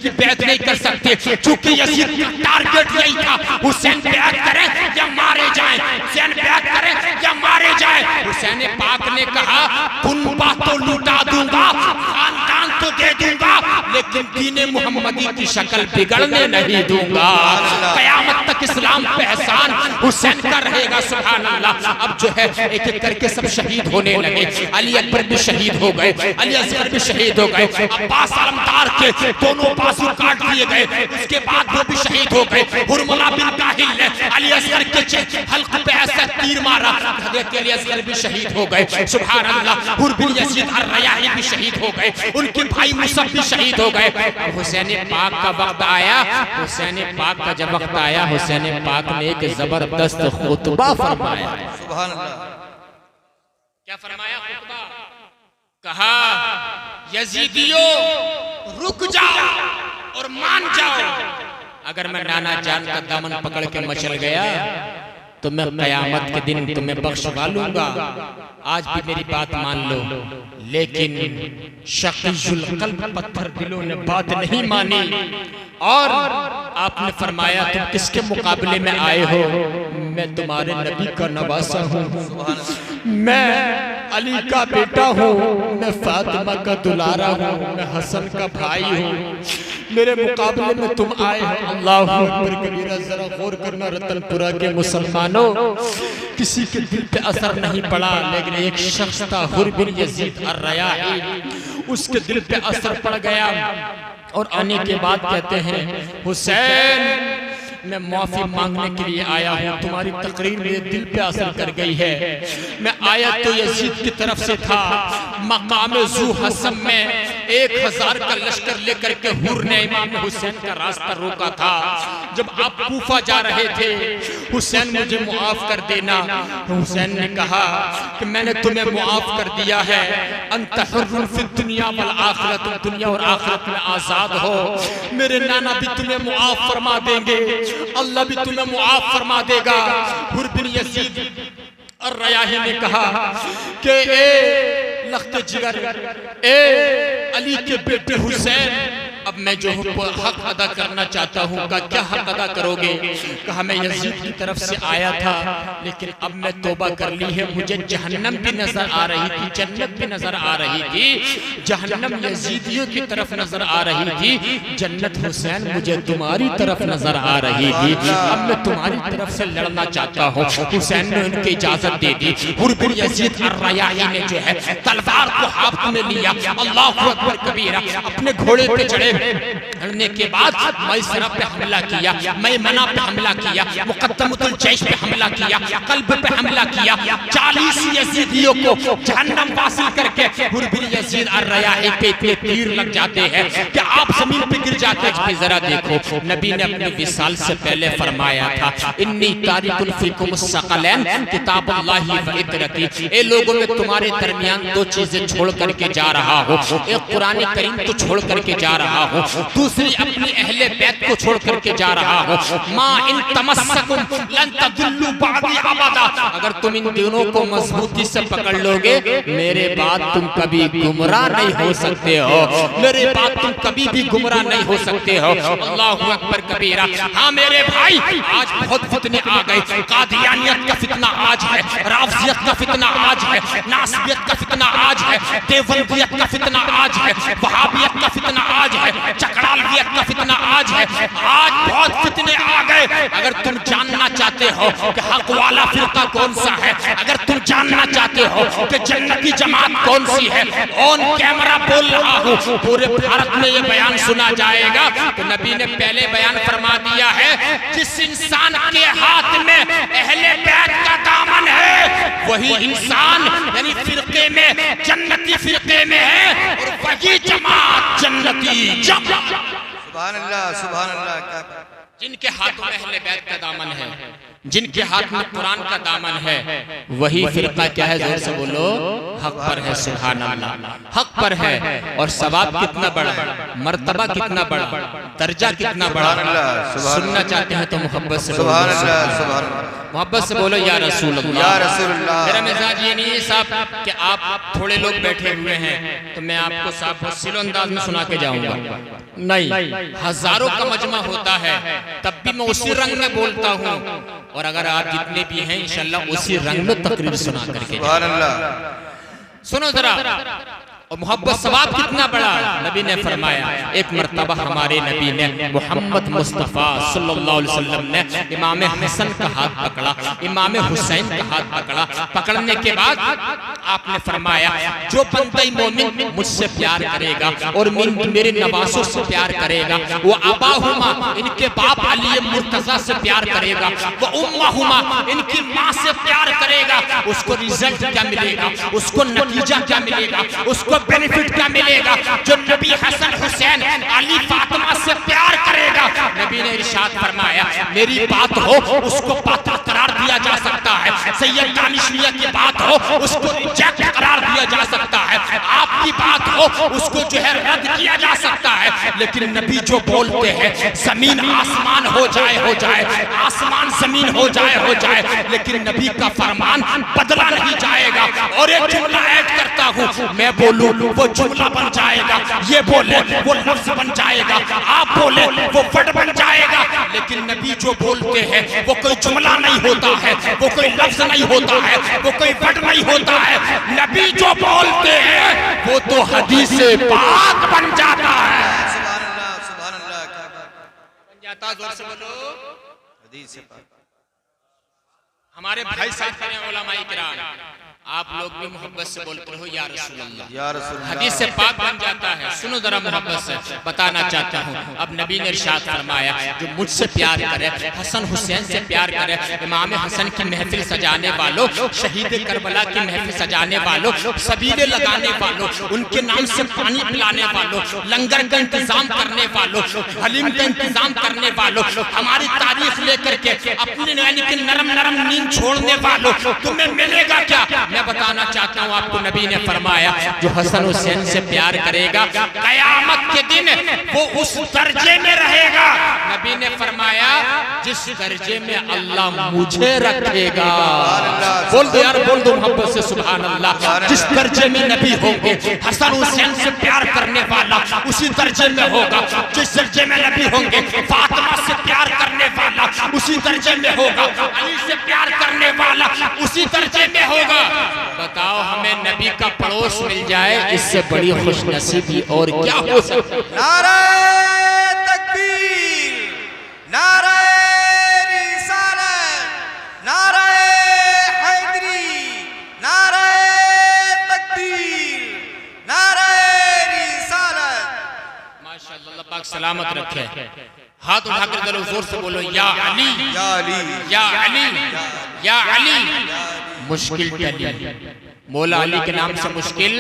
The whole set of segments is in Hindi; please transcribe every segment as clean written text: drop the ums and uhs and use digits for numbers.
की बैत नहीं कर सकते, क्योंकि यजीद का टारगेट यही था, हुसैन बैत करे या मारे जाए, हुसैन बैत करे या मारे जाए। हुसैन पाक ने कहा कुनबा तो लूटा दूंगा, खानदान तो दे दूंगा, लेकिन दीने मुहम्मदी की शक्ल बिगड़ने नहीं दूंगा। कयामत तक इस्लाम पे एहसान हुसैन का रहेगा। सुभान अल्लाह। अब जो है एक एक करके सब शहीद होने लगे। अली अकबर भी शहीद हो गए, अली असगर भी शहीद हो गए, अब्बास आलमदार के दोनों बाजू काट दिए गए, उसके बाद वो भी शहीद हो गए। हुरमुला बिन काहिल ने अली असगर के हल्क पे ऐसा तीर मारा, हजरत अली असगर भी शहीद हो गए। सुभान अल्लाह। हुर बिन यजीद अर्रयाही भी शहीद हो गए, उनके भाई मुसअब भी शहीद हो गए। हुसैन पाक का वक्त आया, हुसैन पाक का जब वक्त आया, हुसैन पाक ने एक जबरदस्त खुतबा फरमाया। सुभान अल्लाह। क्या फरमाया खुतबा? कहा यजीदियों रुक जाओ और मान जाओ, अगर मैं नाना जान का दामन पकड़ के मचल गया तो मैं कयामत के दिन तुम्हें बख्शवा लूंगा। आज भी मेरी बात मान लो, लेकिन शकीजुल कल्ब पत्थर दिलों ने बात नहीं मानी। और आपने फरमाया तुम किसके मुकाबले में आए हो? मैं तुम्हारे नबी का नवासा हूँ, मैं अली का बेटा हूँ, मैं फातिमा का दुलारा हूँ, मैं हसन का भाई हूँ, मेरे मुकाबले में तुम आए हो। अल्लाह अकबर कबीरा। जरा गौर करना रतनपुरा के मुसलमानों, किसी के दिल पे असर नहीं पड़ा, लेकिन एक शख्स था हुर बिन यजीद अर्रयाही, उसके दिल पे असर पड़ गया। और आने के बाद कहते हैं हुसैन मैं माफी मांगने के लिए आया हूँ, तुम्हारी तकरीर मेरे दिल पे असर कर गई है। मैं आया तो यजीद की तरफ से था, मकाम ज़ू हसम में 1000 का लश्कर लेकर के हुर ने इमाम हुसैन का रास्ता रोका था। जब आप कूफा जा रहे थे, हुसैन मुझे मुआफ कर देना। हुसैन ने कहा कि मैंने तुम्हें मुआफ कर दिया है, अंत हुर्रुन फिद दुनिया वल आखिरत, तुम दुनिया और आखिरत में आजाद हो। मेरे नाना भी तुम्हें मुआफ फरमा देंगे, अल्लाह भी तुम्हें मुआफ फरमा देगा। हुर बिन यजीद अर्रयाही ने कहा कि ए लख्त जिगर, ए अली के बेटे हुसैन, अब मैं जो हक अदा करना चाहता हूँ। का क्या हक अदा करोगे? कहा मैं यजीद की तरफ से आया था, लेकिन अब मैं तौबा कर ली है, मुझे जहन्नम भी नजर आ रही थी, जन्नत भी नजर आ रही थी। जहन्नम यजीदियों की तरफ नजर आ रही थी, जन्नत हुसैन मुझे तुम्हारी तरफ नजर आ रही थी। अब मैं तुम्हारी तरफ से लड़ना चाहता हूँ। हुसैन ने उनकी इजाजत दे दी। हुर बिन यजीद अर्रयाही ने जो है तलवार को हाथ में लिया, अल्लाह अकबर कबीरा, अपने घोड़े पे चढ़े। लड़ने के बाद मैसरा पे हमला किया, मैमना पे हमला किया, मुक़द्दमतुल जैश पे हमला किया, कल्ब पे हमला किया। 40 यजीदियों को जहन्नम वासिल करके हुर बिन यजीद अर्रयाही पे तीर लग जाते हैं कि आप जमीन पे गिर जाते हैं। जरा देखो, नबी ने अपने विसाल से पहले फरमाया था इन्नी तारिकुन फीकुम सक़लैन किताबुल्लाहि व इतरती, ए लोगों में तुम्हारे दरमियान दो चीजें छोड़ करके जा रहा हो, एक कुरान करीम को छोड़ करके जा रहा हो, दूसरी अपनी अहले बैत को छोड़ करके जा रहा हो। मां इन तमस्सकुम लन तदुल्लु बादी अबदा, अगर तुम इन दोनों को मजबूती से पकड़ लोगे, मेरे बाद तुम कभी गुमराह नहीं हो सकते हो, मेरे बाद तुम कभी भी गुमराह नहीं हो सकते हो। अल्लाहु अकबर कबीरा। हाँ मेरे भाई, आज बहुत फितने आ गए। कादियानियत का फितना आज है, राफजियत का फितना आज है, नासबियत का फितना आज है, देवबंदियत का फितना आज है, वहाबियत का फितना आज है, चकड़ालवियत का फितना आज है। आज बहुत फितने आ गए। अगर तुम जानना चाहते हो कि हक वाला फिरका कौन सा है, अगर तुम जानना चाहते हो कि जन्नती जमात कौन सी है, ऑन कैमरा बोल रहा हूँ, पूरे भारत में ये बयान सुना जाएगा। तो नबी ने पहले बयान फरमा दिया है, जिस इंसान के हाथ में अहले बैत का दामन है, वही इंसान यानी फिरके में जन्नती फिरके में है, और वही जमात जन्नती जमात। सुभान अल्लाह, सुभान अल्लाह। जिनके हाथ में अहले बैत का दामन है, जिनके हाथ में कुरान का दामन है, वही फिरका क्या है? जोर से बोलो, हक पर है। सुभान अल्लाह, हक पर है। और सवाब कितना बड़ा, मर्तबा कितना बड़ा, दर्जा कितना बड़ा। सुनना चाहते हैं तो मोहब्बत से सुभान अल्लाह, सुभान अल्लाह। मोहब्बत से बोलो या रसूल अल्लाह। या रसूल अल्लाह। मेरा मिजाज ये नहीं है साहब कि आप थोड़े लोग बैठे हुए हैं तो मैं आपको साहब फसीलो अंदाज में सुना के जाऊंगा, नहीं, हजारों का मजमा होता है तब भी मैं उसी रंग में बोलता हूँ, और अगर आप जितने भी हैं इंशाल्लाह उसी रंग में तकरीर सुना करके सुभान अल्लाह। सुनो जरा, और मोहब्बत सवाब कितना बड़ा। नबी ने फरमाया, एक मर्तबा हमारे नबी ने मोहम्मद मुस्तफ़ा सल्लल्लाहु अलैहि वसल्लम ने इमाम हसन का हाथ पकड़ा, इमाम हुसैन का हाथ पकड़ा। पकड़ने के बाद आपने फरमाया, जो बंदा मोमिन मुझसे प्यार करेगा और मेरे नवासों से प्यार करेगा, वो अबाहुमा इनके बाप अली मुर्तजा से प्यार करेगा, वो उम्महुमा इनकी माँ से प्यार करेगा, उसको रिजल्ट क्या मिलेगा, उसको नतीजा क्या मिलेगा, उसको बेनिफिट क्या मिलेगा। जो नबी हसन हुसैन अली फातिमा से प्यार करेगा, नबी ने इरशाद फरमाया, मेरी बात हो उसको बातिल करार दिया जा सकता है, सैयद दानिश मियां की बात हो उसको रिजेक्ट करार दिया जा सकता है, आपकी बात हो उसको जो है रद्द किया जा सकता है, लेकिन नबी जो बोलते हैं जमीन आसमान हो जाए, आसमान जमीन हो जाए, लेकिन नबी का फरमान बदला नहीं जाएगा। और एक जुमला ऐड करता हूँ, मैं बोलूं वो जुमला बन जाएगा, ये बोले वो लफ्ज बन जाएगा, आप बोले वो वर्ड बन जाएगा, लेकिन नबी जो बोलते हैं वो कोई जुमला नहीं होता है, वो कोई लफ्ज नहीं होता है, वो कोई वर्ड नहीं होता है। नबी जो बोलते हैं वो तो हदीस पाक बन जाता है। सुभान अल्लाह, सुभान अल्लाह। क्या बात बन जाता, जोर से बोलो। हदीस पाक। हमारे भाई साहब करें उलमाए किराम, आप लोग भी मोहब्बत से बोलते रहो या रसूल अल्लाह, या रसूल अल्लाह। हदीस से पाक बन जाता है। सुनो जरा, मोहब्बत से बताना चाहता हूँ। अब नबी ने इरशाद फरमाया, जो मुझसे प्यार करे, हसन हुसैन से प्यार करे, इमाम हसन की महफिल सजाने वालों, शहीद करबला की महफिल सजाने वालों, सबीले लगाने वालों, उनके नाम से पानी पिलाने वालों, लंगर का इंतजाम करने वालों, हलीम का इंतजाम करने वालों, हमारी तारीख लेकर के अपने यानी कि नरम नरम नींद छोड़ने वालों, तुम्हें मिलेगा क्या? मैं बताना चाहता हूँ आपको, नबी ने फरमाया, जो हसन हुसैन से प्यार करेगा कयामत के दिन वो उस दर्जे में रहेगा। नबी ने फरमाया, जिस दर्जे में अल्लाह मुझे रखेगा। बोल दो यार, बोल दो मोहब्बत से सुभान अल्लाह। जिस दर्जे में नबी होंगे, हसन हुसैन से प्यार करने वाला उसी दर्जे में होगा। जिस दर्जे में नबी होंगे, फातिमा से प्यार करने वाला उसी दर्जे में होगा, अली से प्यार करने वाला उसी दर्जे में होगा। बताओ, हमें नबी का पड़ोस मिल जाए, इससे बड़ी खुशनसीबी और क्या हो सकती है? नारे तकबीर, नारे रिसालत, नारे हैदरी, नारे तकबीर, नारे रिसालत। माशाअल्लाह, अल्लाह पाक सलामत रखे। हाथ उठाकर चलो, जोर से बोलो, या अली, या अली, या अली, या अली। मुश्किल टली, मौला अली के नाम से मुश्किल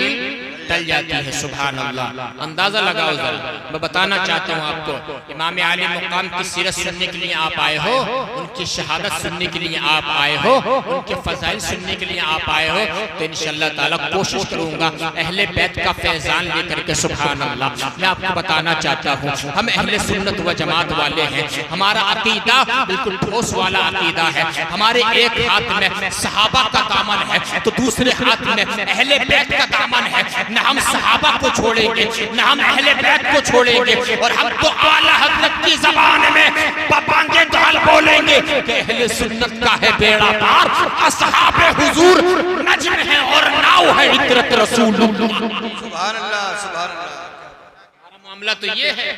टल जाती है। सुभान अल्लाह। अंदाजा लगाओ जरा। मैं बताना चाहता हूँ आपको, इमाम आली मुकाम की सीरत सुनने के लिए आप आए हो, उनकी शहादत सुनने के लिए आप आए हो, उनके फजाइल सुनने के लिए आप आए हो, तो इंशाअल्लाह ताला कोशिश करूंगा अहले बैत का फैजान लेकर के। सुभान अल्लाह। मैं आपको बताना चाहता हूँ, हम अहले सुन्नत व जमात वाले हैं। हमारा अकीदा बिल्कुल ठोस वाला अकीदा है। हमारे एक हाथ में सहाबा का दामन है तो दूसरे हाथ में अहले बैत का दामन है। न हम सहाबा को छोड़ेंगे, न हम अहले बैत को छोड़ेंगे, और हम तो आला हज़रत की ज़बान में पपांगे दाल बोलेंगे कि अहले सुन्नत का है बेड़ा पार, असहाबे हुजूर नज्म है और नाव है इतरत रसूल। सुभान अल्लाह, सुभान अल्लाह। हमारा मामला तो ये है,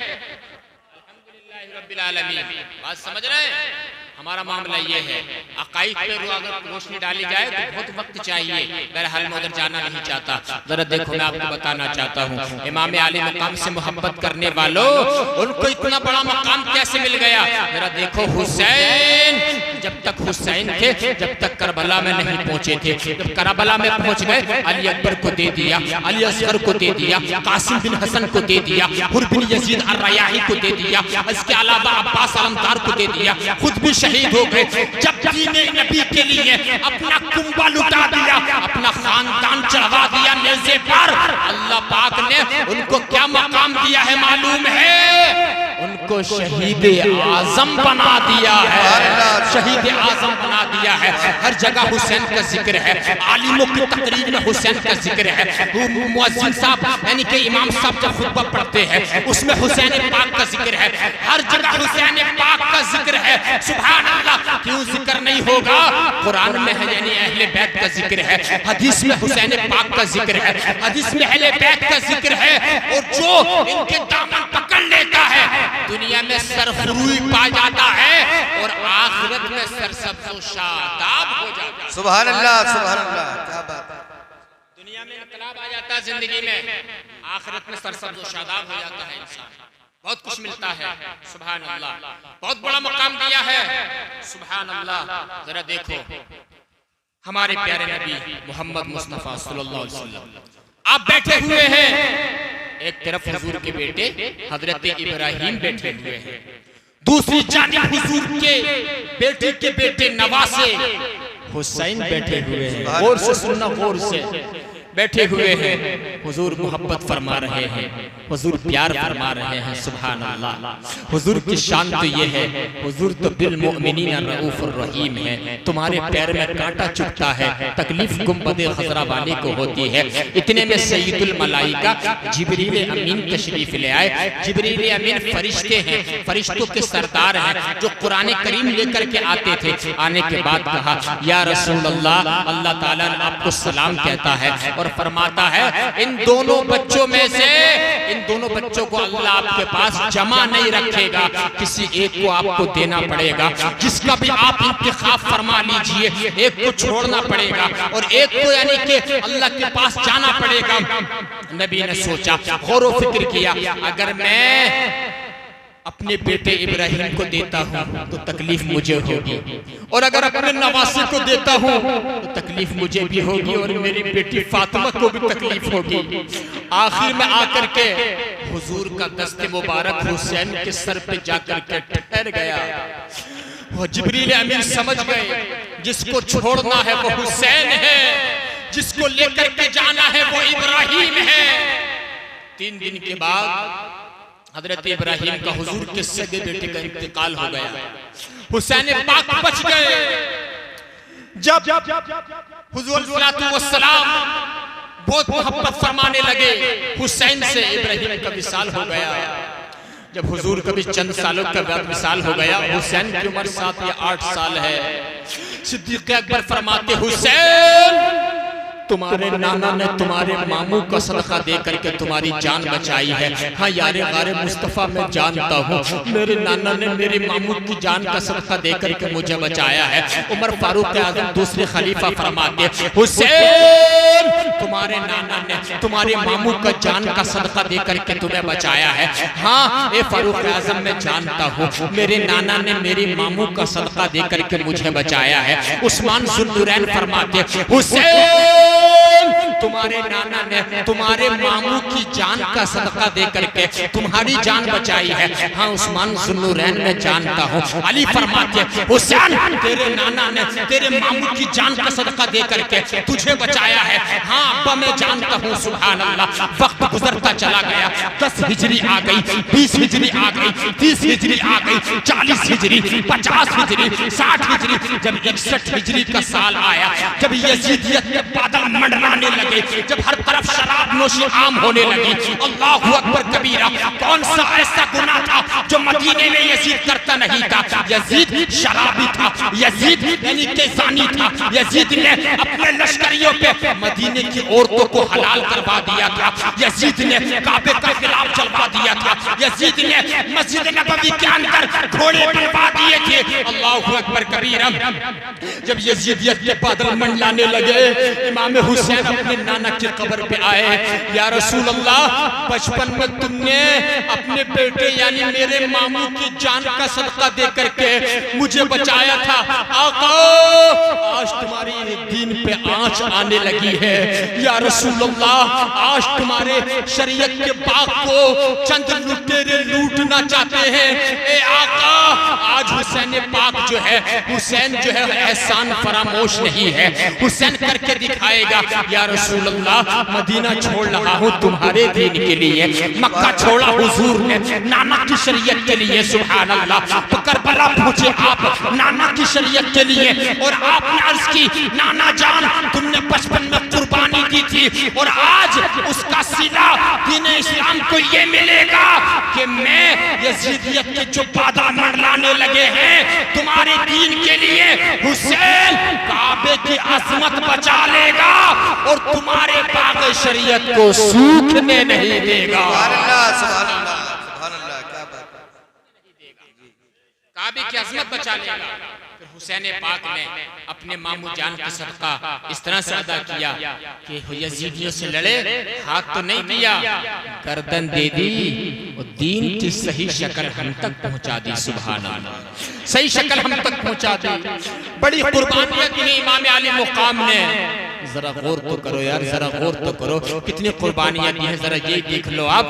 अल्हम्दुलिल्लाह रब्बिल आलमीन। बात समझ रहे हैं? हमारा मामला ये है, अकाईद पे अगर रोशनी डाली जाए तो बहुत वक्त चाहिए। बहरहाल मैं उधर जाना नहीं चाहता। जरा देखो, मैं आपको बताना चाहता हूँ, इमाम आली मकाम से मोहब्बत करने वालों, उनको इतना बड़ा मकाम कैसे मिल गया? जरा देखो, हुसैन जब तक हुसैन थे, जब तक करबला में नहीं पहुंचे थे। जब करबला में पहुंच गए, अली अकबर को दे दिया, अली असगर को दे दिया, कासिम बिन हसन को दे दिया, हुर बिन यजीद अर्रयाही को दे दिया, इसके अलावा अब्बास अलमदार को दे दिया, खुद भी शहीद हो गए। जब दीने नबी के लिए अपना कुंबा लुटा दिया, अपना खानदान चढ़वा दिया नेज़े पर, अल्लाह पाक ने उनको क्या मकाम दिया है मालूम है? उनको उनको शहीद आजम बना दिया है, शहीद आजम बना दिया है। हर जगह हुसैन का जिक्र है, आलिमों की तकरीर में हुसैन का जिक्र है। मुअज्जिन साहब यानी कि इमाम साहब जब खुतबा पढ़ते हैं उसमें हुसैन पाक का जिक्र है, हर जगह हुसैन पाक का जिक्र है। सुभान अल्लाह, क्यों जिक्र नहीं होगा? कुरान में है यानी अहले बैत का जिक्र है, हदीस में हुसैन पाक का जिक्र है, हदीस में अहले बैत का जिक्र है। और जो इनके दामन पकड़ लेता है दुनिया में सरफरूई पा जाता है और आखिरत में सरसब्ज़ शादाब हो जाता है। सुभान अल्लाह, सुभान अल्लाह, क्या बात है। दुनिया में इनकलाब आ जाता है जिंदगी में, आखिरत में सरसब्ज़ शादाब हो जाता है इंसान, बहुत कुछ मिलता है। सुभान अल्लाह, बहुत बड़ा मकाम दिया है। सुभान अल्लाह, जरा देखो हमारे प्यारे नबी मोहम्मद मुस्तफा सल्लल्लाहु अलैहि वसल्लम आप बैठे हुए हैं, एक तरफ हुजूर के बेटे हजरत इब्राहिम बैठे हुए हैं, दूसरी जानिब हुजूर के बेटे नवासे हुसैन बैठे हुए हैं। गौर से सुनना, गौर से बैठे हुए हैं। हुजूर मोहब्बत फरमा रहे हैं, हुजूर प्यार फरमा रहे हैं। सुभान अल्लाह, हुजूर की शान तो ये है, हुजूर तो बिल मोमिनीना रऊफुर रहीम है। तुम्हारे पैर में कांटा चुभता है, तकलीफ गुंबदे खजरा वाले को होती है। इतने में सैयदुल मलाइका जिब्रील अमीन तशरीफ ले आए। जिब्रील अमीन फरिश्ते हैं, फरिश्तों के सरदार हैं, जो कुरान करीम लेकर के आते थे। आने के बाद कहा, या रसूल अल्लाह, अल्लाह ताला आपको सलाम कहता है और फरमाता है इन दोनों बच्चों में से, इन दोनों बच्चों को अल्लाह आपके पास जमा नहीं रखेगा, किसी एक को आपको देना पड़ेगा। जिसका भी आप इंतखाब फरमा लीजिए, एक को छोड़ना पड़ेगा और एक को यानी कि अल्लाह के पास जाना पड़ेगा। नबी ने सोचा, गौर व फिक्र किया, अगर मैं अपने बेटे इब्राहिम को देता हूँ तो तकलीफ मुझे होगी, और अगर अपने नवासे को देता हूँ तो तकलीफ मुझे भी होगी और मेरी बेटी फातिमा को भी तकलीफ होगी। आखिर में आकर के हुजूर का दस्ते मुबारक हुसैन के सर पे जाकर के ठहर गया। वो जिब्रील अमीन समझ गए, जिसको छोड़ना है वो हुसैन है, जिसको लेकर के जाना है वो इब्राहिम है। 3 दिन के बाद हजरत इब्राहिम का हुजूर के सगे बेटे का इंतकाल हो गया। हुसैन पाक बच गए। जब हुजूर सलाम बहुत मोहब्बत फरमाने लगे हुसैन से, इब्राहिम का विसाल हो गया। जब हुजूर का भी चंद सालों का बाद विसाल हो गया, हुसैन की उम्र 7 या 8 साल है। सिद्दीक अकबर फरमाते, हुसैन तुम्हारे नाना ने तुम्हारे मामू का सदका दे करके तुम्हारी जान बचाई है। हाँ यारे गारे मुस्तफा मैं जानता हूँ, मेरे नाना ने मेरे मामू की जान का सदका दे करके मुझे बचाया है। उमर फारूक आजम दूसरे खलीफा फरमाते, हुसैन तुम्हारे नाना ने तुम्हारे मामू का जान का सदका दे करके तुम्हें बचाया है। हाँ ए फारूक आजम मैं जानता हूँ, मेरे नाना ने मेरे मामू का सदका दे करके मुझे बचाया है। उस्मान जुन्नुरैन फरमाते, हुसैन तुम्हारे नाना ने तुम्हारे मामू की जान का सदका दे करके तुम्हारी जान बचाई है। हाँ उस्मान जुन्नुरैन मैं जानता हूँ। अली फरमाते, हुसैन तेरे नाना ने तेरे मामू की जान का सदका दे करके तुझे बचाया है। हाँ अब्बा मैं जानता हूँ। सुभान अल्लाह, वक्त गुजरता चला गया। 10 हिजरी आ गई, 20 हिजरी आ गई, 30 हिजरी आ गई, 40 हिजरी, 50 हिजरी, 60 हिजरी। जब 61 हिजरी का साल आया, जब यजीदियत के बादल मंडराने लगे, जब हर तरफ शराब नोशी आम होने लगी, अल्लाहु अकबर कबीरा, कौन सा ऐसा गुनाह था जो मदीने में यजीद करता नहीं था? यजीद शराबी था, यजीद यानी कि ज़ानी था। यजीद ने अपने लश्करियों पे मदीने की औरतों को हलाल करवा दिया था। यजीद ने काबे का खिलाफ चलवा दिया था। यजीद ने मस्जिद नबवी के अंदर घोड़े बनवा दिए थे। अल्लाहु अकबर कबीरा। जब यजीदियत के बादल मंडलाने लगे, इमाम हुसैन अपने नाना की कब्र पे आए। या रसूल अल्लाह, बचपन में तुमने अपने बेटे यानी मेरे मामू की जान का सदका दे करके मुझे बचाया था। आका आज तुम्हारी दीन पे आंच आने लगी है। या रसूल अल्लाह, आज तुम्हारे शरीयत के बाग को चंद लुटेरे लूटना चाहते हैं। ए आका आज हुसैन पाक जो है, हुसैन जो है एहसान फरामोश नहीं है। हुसैन करके दिखाएगा, या रसूल अल्लाह मदीना छोड़ रहा हूँ तुम्हारे दीन के लिए, मक्का छोड़ा हुजूर ने नाना की शरीयत के लिए, सुभान अल्लाह। करबला पहुंचे आप नाना की शरीयत के लिए, और आपने अर्ज की नाना जान तुमने बचपन में कुर्बानी दी थी, और आज उसका सिला दीन इस्लाम को ये मिलेगा कि मैं यजीदियत के जो बाधा मंडलाने लगे हैं तुम्हारे दीन के लिए, हुसैन काबे की अजमत बचा लेगा और तुम्हारे बाग शरीयत को सूखने नहीं देगा। काबे की अजमत बचा लेगा। फिर हुसैन पाक ने अपने मामू जान का सदका इस तरह से अदा किया कि यजीदियों से लड़े, हाथ तो नहीं दिया, गर्दन दे दी और दीन की सही शक्ल हम तक पहुंचा दी। सुभान अल्लाह, सही शक्ल हम तक पहुंचा दी। बड़ी कुर्बानियां दी इमाम आली मुकाम ने। जरा गौर तो करो यार, जरा गौर तो करो, कितनी कुर्बानियां दी हैं, जरा ये देख लो आप।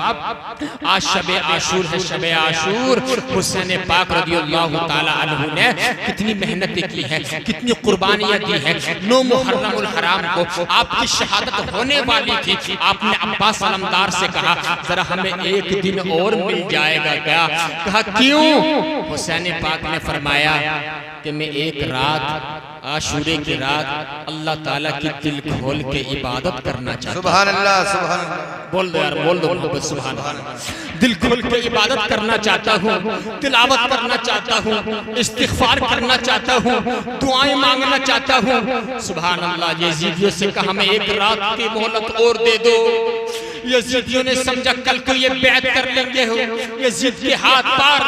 आज शबे आशूर है, शबे आशूर। हुसैन पाक रज़ियल्लाहु ताला अन्हु ने कितनी मेहनतें की हैं, कितनी कुर्बानियां दी हैं। 9 मुहर्रमुल हराम को आपकी शहादत होने वाली थी। आपने अब्बास अलमदार से कहा जरा हमें एक दिन और मिल जाएगा क्या? कहा क्यों? हुसैन पाक ने फरमाया कि मैं एक रात, आशूरे की रात अल्लाह ताला की दिल खोल के इबादत करना चाहता हूं। सुभान अल्लाह, सुभान अल्लाह। बोल दो यार, बोल दो सुभान अल्लाह। दिल खोल के इबादत करना चाहता हूँ, तिलावत करना चाहता हूँ, इस्तिग़फ़ार करना चाहता हूँ, दुआएं मांगना चाहता हूँ। सुभान अल्लाह। यजीदियों से कहा हमें एक रात की मोहलत और दे दो। यजीदियों ने समझा कल को ये बैत कर लेंगे हो, यजीद के हाथ पार।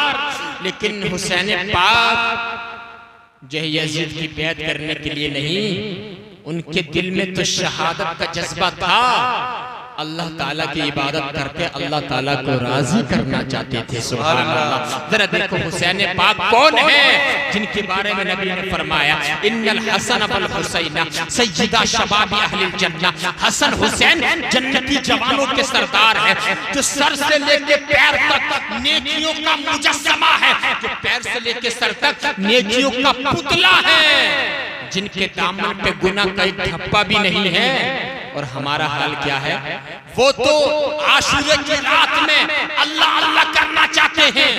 लेकिन हुसैन पाक जो है यजीद की बैत करने के लिए नहीं, उनके दिल में तो शहादत का जज्बा था। अल्लाह ताला की इबादत करके अल्लाह ताला को राजी करना चाहते थे। सुभान अल्लाह। जरा देखो हुसैन पाक कौन है जिनके बारे में नबी ने फरमाया इन्नल हसन वल हुसैन सय्यदा शबाबी अहलिल जन्नह। हसन हुसैन जन्नती जवानों के सरदार है, जो सर से लेके पैर तक नेकियों का मुजस्समा है, जो पैर से लेके सर तक नेकियों का पुतला है, जिनके दामन पे गुनाह का एक धब्बा भी नहीं है। और हमारा हाल क्या है? वो तो आशूरे की रात में अल्लाह अल्लाह करना चाहते हैं,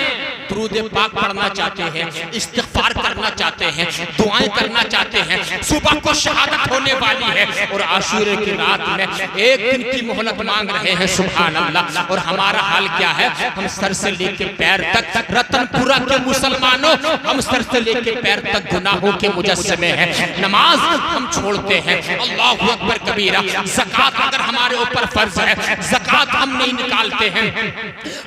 दुरूद पाक पढ़ना चाहते हैं, इस्तिग़फ़ार करना चाहते हैं, दुआएं करना चाहते हैं। सुबह को शहादत होने वाली है और आशूरे की रात में एक दिन की मोहलत मांग रहे हैं। सुभान अल्लाह। और हमारा हाल क्या है? हम सर से लेके पैर तक, रतनपुरा के मुसलमानों, हम सर से लेके पैर तक गुनाहों के मुजस्समे हैं। नमाज हम छोड़ते हैं, अल्लाहु अकबर कबीरा। ज़कात अगर हमारे ऊपर फर्ज है, ज़कात हम नहीं निकालते हैं।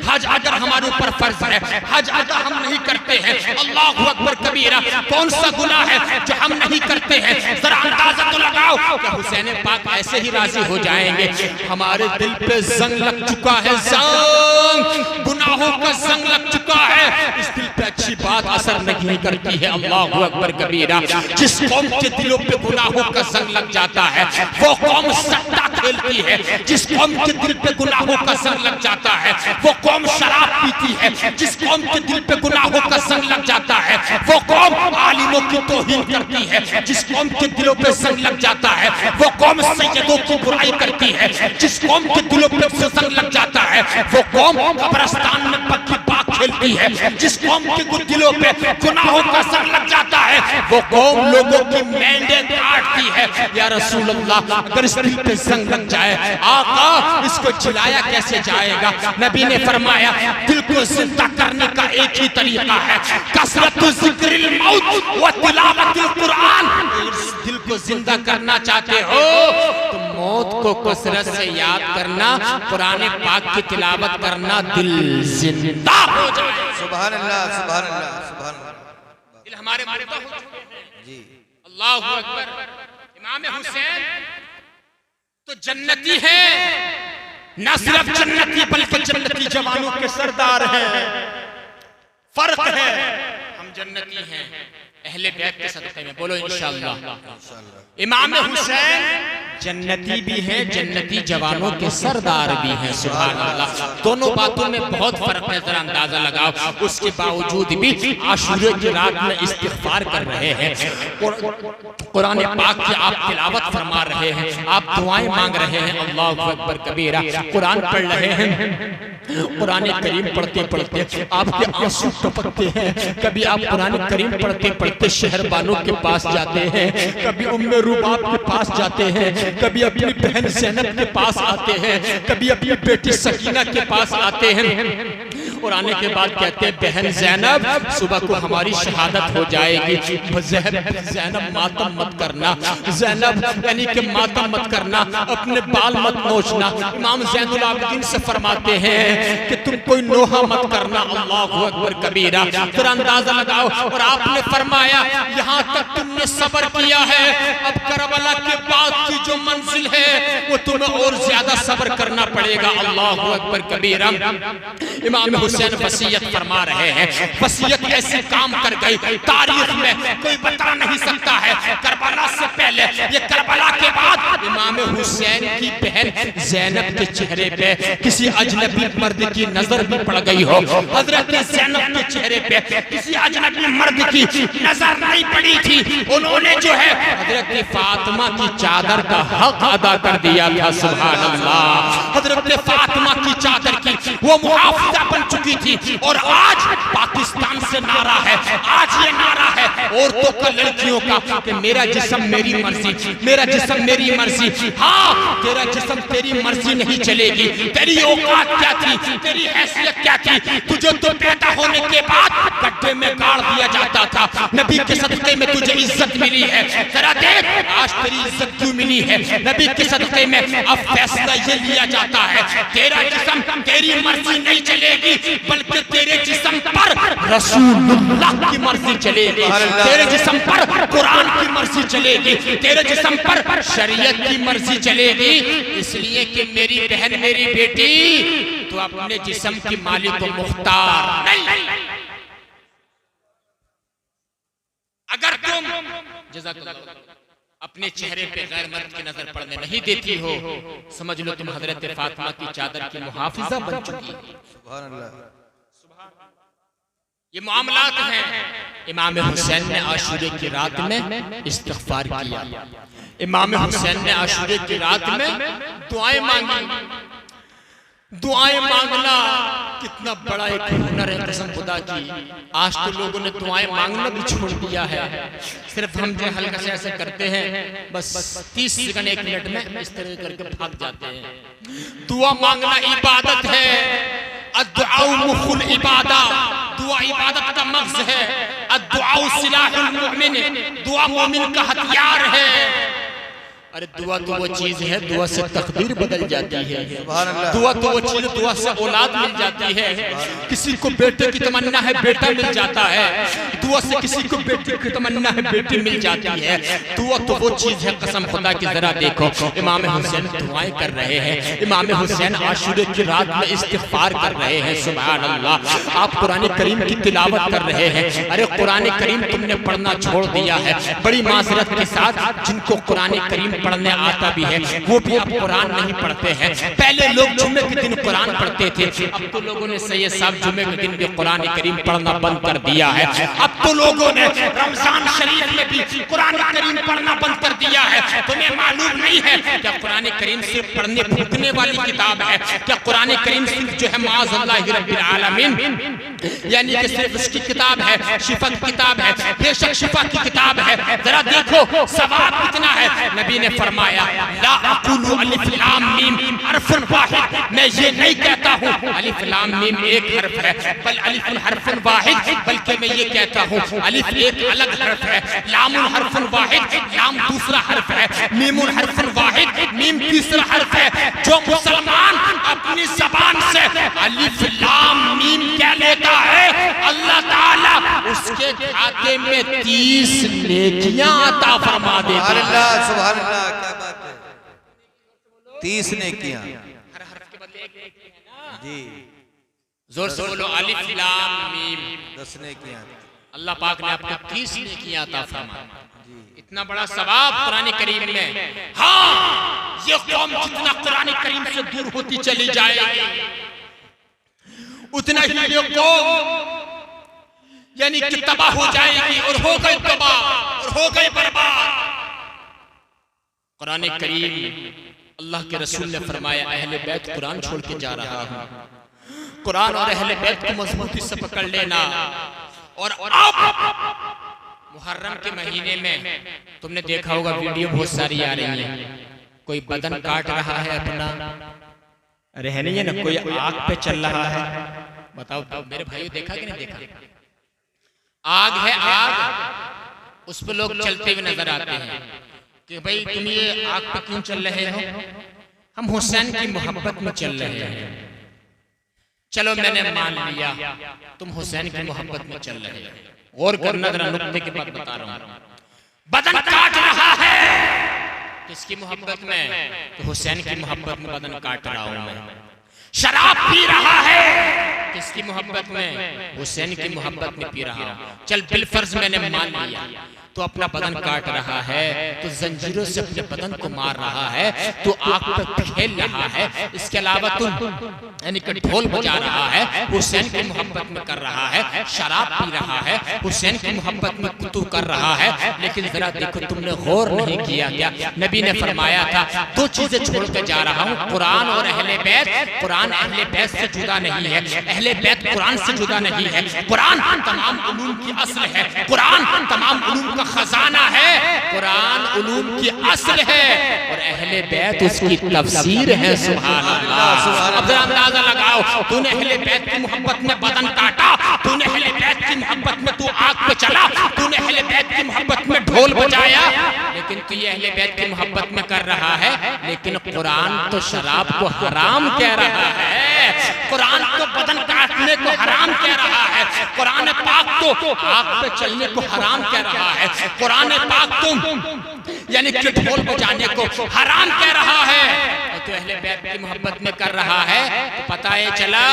हज अगर हमारे ऊपर फर्ज है, हज अगर हम नहीं करते हैं, अल्लाहु अकबर कबीरा। कौन सा गुनाह है जो हम नहीं करते हैं? जरा अंदाजा तो लगाओ। क्या हुसैन पाक ऐसे ही राजी हो जाएंगे? हमारे दिल पे जंग लग चुका है, जंग, गुनाहों का जंग लग चुका है। इस दिल पे अच्छी बात असर नहीं करती है। अल्लाहु अकबर कबीरा। जिस कौम के दिलों पे गुनाहों का जंग लग जाता है वो कौम सट्टा खेलती है। जिस कौम के दिल पे गुनाहों का संग लग जाता है वो कौम शराब पीती है। जिस कौम के दिल पे गुनाहों का संग लग जाता है वो कौम आलिमों की तौहीन करती है। जिस कौम के दिलों पे संग लग जाता है वो कौम सैयदों की बुराई करती है। जिस कौम के दिलों पे संग लग जाता है वो कौम कब्रिस्तान में पक्की बात खेलती है। जिस कौम के दिलों पे गुनाहों का संग लग जाता है वो कौम लोगों की मेंढे काटती है। या रसूल अल्लाह, अगर इस दिल पे संग लग जाए, आका इसको जिलाया कैसे जाएगा? नबी ने फरमाया दिल को जिंदा करने का एक ही तरीका है, कसरतु ज़िक्रिल मौत व तिलावतिल कुरान। दिल को जिंदा करना चाहते हो तो मौत को कसरत से याद करना, कुरान पाक की तिलावत करना, दिल जिंदा हो जाए। सुभान अल्लाह, सुभान अल्लाह, सुभान अल्लाह। दिल हमारे मुर्दा हो चुके हैं जी। अल्लाहु अकबर। इमाम हुसैन तो जन्नती है, न सिर्फ जन्नती बल्कि जन्नती जवानों के सरदार हैं। फर्क है, हम जन्नती हैं अहले बैत के सदक़े में। बोलो इंशाअल्लाह। इमाम हुसैन जन्नती भी हैं, जन्नती जवानों के सरदार भी हैं। सुभान अल्लाह। दोनों बातों में बहुत फर्क है, जरा अंदाजा लगाओ। उसके बावजूद भी आशूरे की रात में इस्तिग़फ़ार कर रहे हैं, कुरान पाक की आप तिलावत फरमा रहे हैं, आप दुआएं मांग रहे हैं, अल्लाहु अकबर कबीरा, कुरान पढ़ रहे हैं। कुरान करीम पढ़ते पढ़ते आपके आंसू टपकते हैं। कभी आप कुरान करीम पढ़ते पढ़ते शहरबानों के पास जाते हैं, कभी उम्मे रुबाब के पास जाते हैं, कभी अपनी बहन ज़ैनब के पास आते हैं, कभी अपनी बेटी सकीना के पास आते हैं और आने के बाद कहते हैं बहन ज़ैनब सुबह को हमारी शहादत हो जाएगी। ज़ैनब मातम मत करना, ज़ैनब यानी कि मातम मत करना, अपने बाल मत नोचना। इमाम ज़ैनुल आबिदीन से फरमाते हैं कि तुम कोई नोहा मत करना। अल्लाहु अकबर कबीरा। फिर अंदाजा लगाओ। और आपने फरमाया यहाँ तक तुमने सब्र किया है, अब करबला के बाद की जो मंजिल है वो तुम्हें और ज्यादा सब्र करना पड़ेगा। अल्लाहु अकबर कबीरा। इमाम हुसैन वसीयत फरमा रहे हैं, वसीयत ऐसे काम कर गई तारीख में कोई बता नहीं सकता है। करबला से पहले, ये करबला के बाद इमाम हुसैन की बहन ज़ैनब के चेहरे पे किसी अजनबी मर्द की नजर भी पड़ गई हो। हजरत ज़ैनब के चेहरे पे किसी अजनबी मर्द की नजर नहीं पड़ी थी। उन्होंने जो है हजरत फातिमा की चादर का हक अदा कर दिया था। सुभान अल्लाह। हजरत फातिमा की चादर की वो मुहाफिजा बन चुकी थी। और आज पाकिस्तान से नारा है, आज ये नारा है औरतों का, लड़कियों का कि मेरा जिस्म मेरी मर्जी, मेरा जिस्म मेरी मर्जी। हाँ, तेरा जिस्म तेरी मर्जी नहीं चलेगी। तेरी औकात क्या थी, तेरी हैसियत क्या थी? तुझे तो पैदा होने के बाद गड्ढे में गाड़ दिया जाता था। नबी के सदक़े में तुझे इज्जत मिली है। जरा देख आज तेरी इज्जत क्यों मिली है। नबी के सदक़े में अब फैसला ये लिया जाता है, तेरा जिस्म तेरी मर्जी नहीं चलेगी, बल्कि तेरे जिस्म पर रसूलुल्लाह की मर्जी चलेगी, तेरे जिस्म पर कुरान की मर्जी चलेगी, तेरे जिस्म पर शरीयत की मर्जी चलेगी। इसलिए कि मेरी बहन, मेरी बेटी, तो अपने जिस्म की मालिक को मुख्तार नहीं। अगर तुम अपने चेहरे पे गैर मर्द की नजर पड़ने नहीं देती हो, समझ लो तुम हजरत फातिमा की चादर की मुहाफिजा बन चुकी है। सुभान अल्लाह। ये मामलात हैं। इमाम हुसैन ने आशूरे की रात में इस्तिग़फ़ार किया। इमाम हुसैन ने आशूरे की रात में दुआएं मांगी। दुआएं मांगना कितना बड़ा एक हुनर है, कसम खुदा की। आज तो लोगों ने दुआएं मांगना भी छोड़ दिया है। सिर्फ हम जो हल्का से ऐसे करते हैं, बस 30 सेकंड 1 मिनट में इस तरह करके भाग जाते हैं। दुआ मांगना इबादत है। अद्दुआउ मुखुल इबादा, दुआ इबादत का मग़ज़ है। अद्दुआउ सिलाहुल मुमिन, दुआ मोमिन का हथियार है। अरे दुआ तो वो चीज है, दुआ से तकदीर बदल जाती है। दुआ तो वो चीज, दुआ से औलाद मिल जाती है। किसी को बेटे की तमन्ना है, बेटा मिल जाता है। दुआ से किसी को बेटी की तमन्ना है, बेटी मिल जाती है। दुआ तो वो चीज है, कसम खुदा की। जरा देखो, इमाम हुसैन दुआएं कर रहे हैं। इमाम हुसैन आशूरे की रात में इस्तिग़फ़ार कर रहे हैं। सुभान अल्लाह। आप कुरान करीम की तिलावत कर रहे हैं। अरे कुरान करीम तुमने पढ़ना छोड़ दिया है। बड़ी माज़रत के साथ जिनको कुरान करीम पढ़ने आता भी है, वो भी अब कुरान नहीं पढ़ते हैं। पहले लोग जुम्मे के दिन कुरान पढ़ते थे, अब तो लोगों ने सही साहब जुम्मे के दिन भी कुरान करीम पढ़ना बंद कर दिया है। अब तो लोगों ने रमजान शरीफ में भी कुरान करीम पढ़ना बंद कर दिया है। तुम्हें मालूम नहीं है क्या कुरान करीम सिर्फ पढ़ने फूकने वाली किताब है? क्या कुरान करीम सिर्फ जो है माअज़ल्लाहि रब्बिल आलमीन यानी कि सिर्फ उसकी किताब है, शिफा की किताब है? बेशक शिफा की किताब है। जरा देखो सवाब कितना है। नबी ने फरमाया, ला अक़ूलु अलिफ लाम मीम हर्फुन वाहिद, मैं ये नहीं कहता हूँ अलिफ लाम मीम एक हर्फ है, बल अलिफुन हर्फुन वाहिद, बल्कि मैं ये कहता हूँ अलिफ एक अलग हर्फ है, लामुन हर्फुन वाहिद, लाम दूसरा हर्फ है, मीमुन हर्फुन वाहिद, मीम तीसरा हर्फ है। जो मुसलमान अपनी ज़बान से अलिफ लाम मीम कह लेता है, अल्लाह ताला उसके खाते में 30 नेकियां अता फरमा देता है। सुभान अल्लाह, क्या बात है। 30 नेकियां, हर हर्फ के बदले एक नेकी है ना जी। जोर से बोलो, अलिफ लाम मीम 10 नेकियां। अल्लाह पाक ने आपको 30 नेकियां अता फरमाई। इतना बड़ा सवाब कुरान करीम में। हाँ, ये कौम जितना कुरान करीम से दूर होती चली जाएगी, उतना ही ये कौम यानी कि तबाह हो जाएगी, और हो गए तबाह और हो गए बर्बाद। कुरान करीम अल्लाह के रसूल ने फरमाया, अहले बैत कुरान छोड़ के जा रहा हूं, कुरान और अहले बैत को मजबूती से पकड़ लेना। और अब मुहर्रम के महीने में तुमने देखा होगा वीडियो बहुत सारी आ रही है, कोई बदन काट रहा है अपना, अरे है नहीं है ना, कोई आग पे चल रहा है। बताओ तो मेरे भाइयों, देखा कि नहीं देखा? आग है आग, उस पर लोग चलते हुए नजर आते हैं कि भाई तुम ये आग पे क्यों चल रहे हो? हम हुसैन की मोहब्बत में चल रहे हैं। चलो मैंने मान लिया तुम हुसैन की मोहब्बत में चल रहे हो। और करना जरा, नुक्ते के बाद बता रहा हूं। बदन काट रहा है किसकी मोहब्बत में? तो हुसैन की मोहब्बत में बदन काट रहा हूं मैं। शराब पी रहा है किसकी मोहब्बत में? हुसैन की मोहब्बत में पी रहा हूं। चल बिलफर्ज मैंने मान लिया, तो अपना बदन काट रहा है, तो जंजीरों से अपने बदन को मार रहा है, तो आग पर खेल रहा है, इसके अलावा तुम यानी कि ढोल बजा रहा है, हुसैन की मोहब्बत में कर रहा है, शराब पी रहा है, हुसैन की मोहब्बत में कुतू कर रहा है। लेकिन जरा देखो, तुमने गौर नहीं किया क्या? नबी ने फरमाया था, दो चीजें छोड़ कर जा रहा हूँ, कुरान और अहले बैत। कुरान अहले बैत से जुदा नहीं है, अहले बैत कुरान से जुदा नहीं है। कुरान तमाम उलूम की असल है, कुरान तमाम उलूम का खजाना है, कुरान उलूम की असल है, और अहले बैत उसकी तफसीर है। सुभान अल्लाह। अब जरा अंदाजा लगाओ, तूने अहले बैत की मोहब्बत में बदन काटा, तूने अहले बैत की मोहब्बत में तू आग पे चला, तूने अहले बैत की मोहब्बत में ढोल बजाया, लेकिन तू ये अहले बैत की मोहब्बत में कर रहा है। लेकिन कुरान तो शराब को हराम कह रहा है, कुरान तो बदन काटने को हराम कह रहा है, कुरान पाक तो आग पे चलने को हराम कह रहा है, कुरान पाक तुम यानी कि ढोल बजाने को हराम कह रहा है। तो अहले बैत की मोहब्बत में कर रहा है, तो पता है चला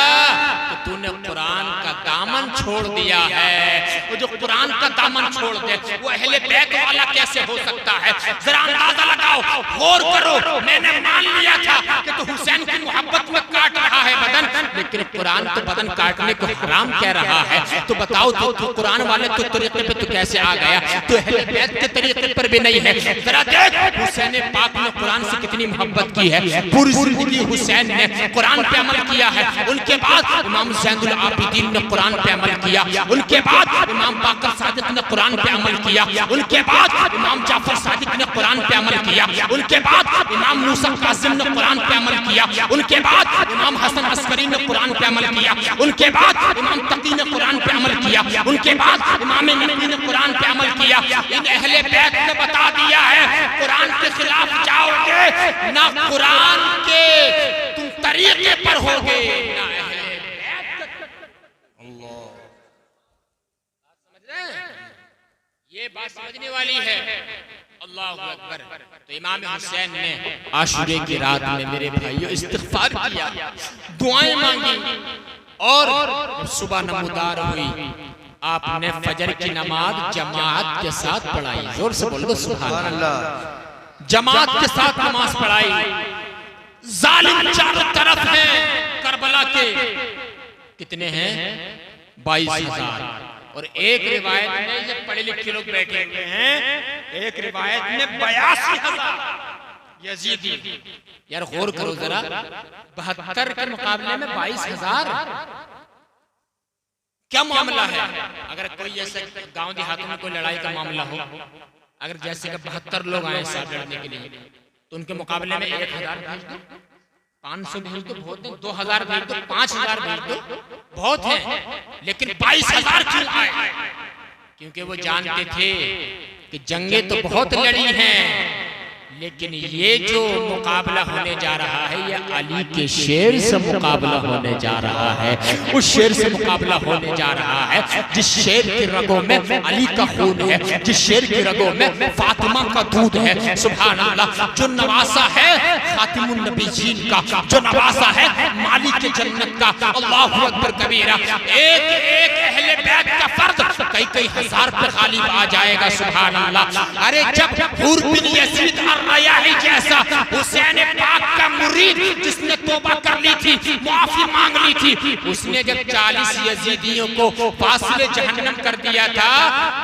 कि तूने कुरान का दामन छोड़ दिया है। वो जो कुरान का दामन छोड़ दे, वो अहले बैत वाला कैसे हो सकता है? जरा अंदाजा लगाओ, गौर करो। मैंने मान लिया था कि तू हुसैन की मोहब्बत में काट रहा है बदन, लेकिन कुरान तो बदन काटने को हराम कह रहा है। तो बताओ, तो कुरान वाले तो तरीके पे तो कैसे आ गया? तो अहले बैत के तरीके पर भी नहीं है। जरा देख, हुसैन पाक ने कुरान से कितनी मोहब्बत की है। पूरी जिंदगी हुसैन ने कुरान पे अमल किया है। उनके बाद इमाम ज़ैनुल आबिदीन ने कुरान पे अमल किया, उनके बाद इमाम बाकर सादिक ने कुरान पे अमल किया, उनके बाद इमाम जाफर सादिक ने कुरान पे अमल किया, उनके बाद इमाम मूसा कासिम ने कुरान पे अमल किया, उनके बाद इमाम हसन अस्करी ने कुरान पे अमल किया, उनके बाद इमाम तकी ने कुरान पे अमल किया, उनके बाद इमाम नबी ने कुरान पे अमल किया। इन अहले बैत ने बता दिया है, कुरान के खिलाफ जाओगे ना कुरान के तुम तरीके पर होगे, ना अहले बैत। अल्लाह, समझ रहे हैं? ये बात समझने वाली है। अल्लाह अकबर। तो इमाम हुसैन ने आशूरे की रात में मेरे भाइयों इस्तिग़फ़ार किया, दुआएं मांगी, और सुबह नमूदार हुई, आपने फजर की नमाज जमात के साथ पढ़ाई। जोर से बोलो सुभान अल्लाह। जमात के साथ नमाज पढ़ाई। जालिम चारों तरफ हैं करबला के, कितने हैं? 22,000। और एक रिवायत में, ये पढ़े लिखे लोग बैठे हुए हैं, एक रिवायत में 82,000 यजीदी। यार गौर करो जरा, 72 के मुकाबले में 22,000, क्या मामला है? अगर कोई जैसे गांव देहातों में कोई लड़ाई का मामला हो, अगर जैसे कि 72 लोग आए साथ लड़ने के लिए, तो उनके मुकाबले में 1,000 भेज दो, 500 भेज दो, बहुत है, 2,000 भेज दो, 5,000 भेज दो, बहुत है। लेकिन 22,000 क्यों आए? क्योंकि वो जानते थे कि जंगें तो बहुत लड़ी हैं, लेकिन ये जो मुकाबला होने जा रहा है, ये अली के शेर से मुकाबला होने जा रहा है। उस शेर से मुकाबला होने जा रहा है जिस शेर की रगों में अली का खून है, जिस शेर की रगों में फातिमा का दूध है। सुभान अल्लाह। जो नवासा है खातिमुन नबीयीन का, जो नवासा है मालिक के जन्नत का। अल्लाहु अकबर कबीरा। एक एक अहले बैत का फर्द कई कई हजार पे गालिब आ जाएगा। सुभान अल्लाह। अरे जब हुर बिन यजीद अर्रयाही जैसा हुसैन पाक का मुरीद जिसने तौबा कर ली थी, माफी मांग ली थी, उसने जब 40 यजीदियों को फासिले जहन्नम कर दिया था,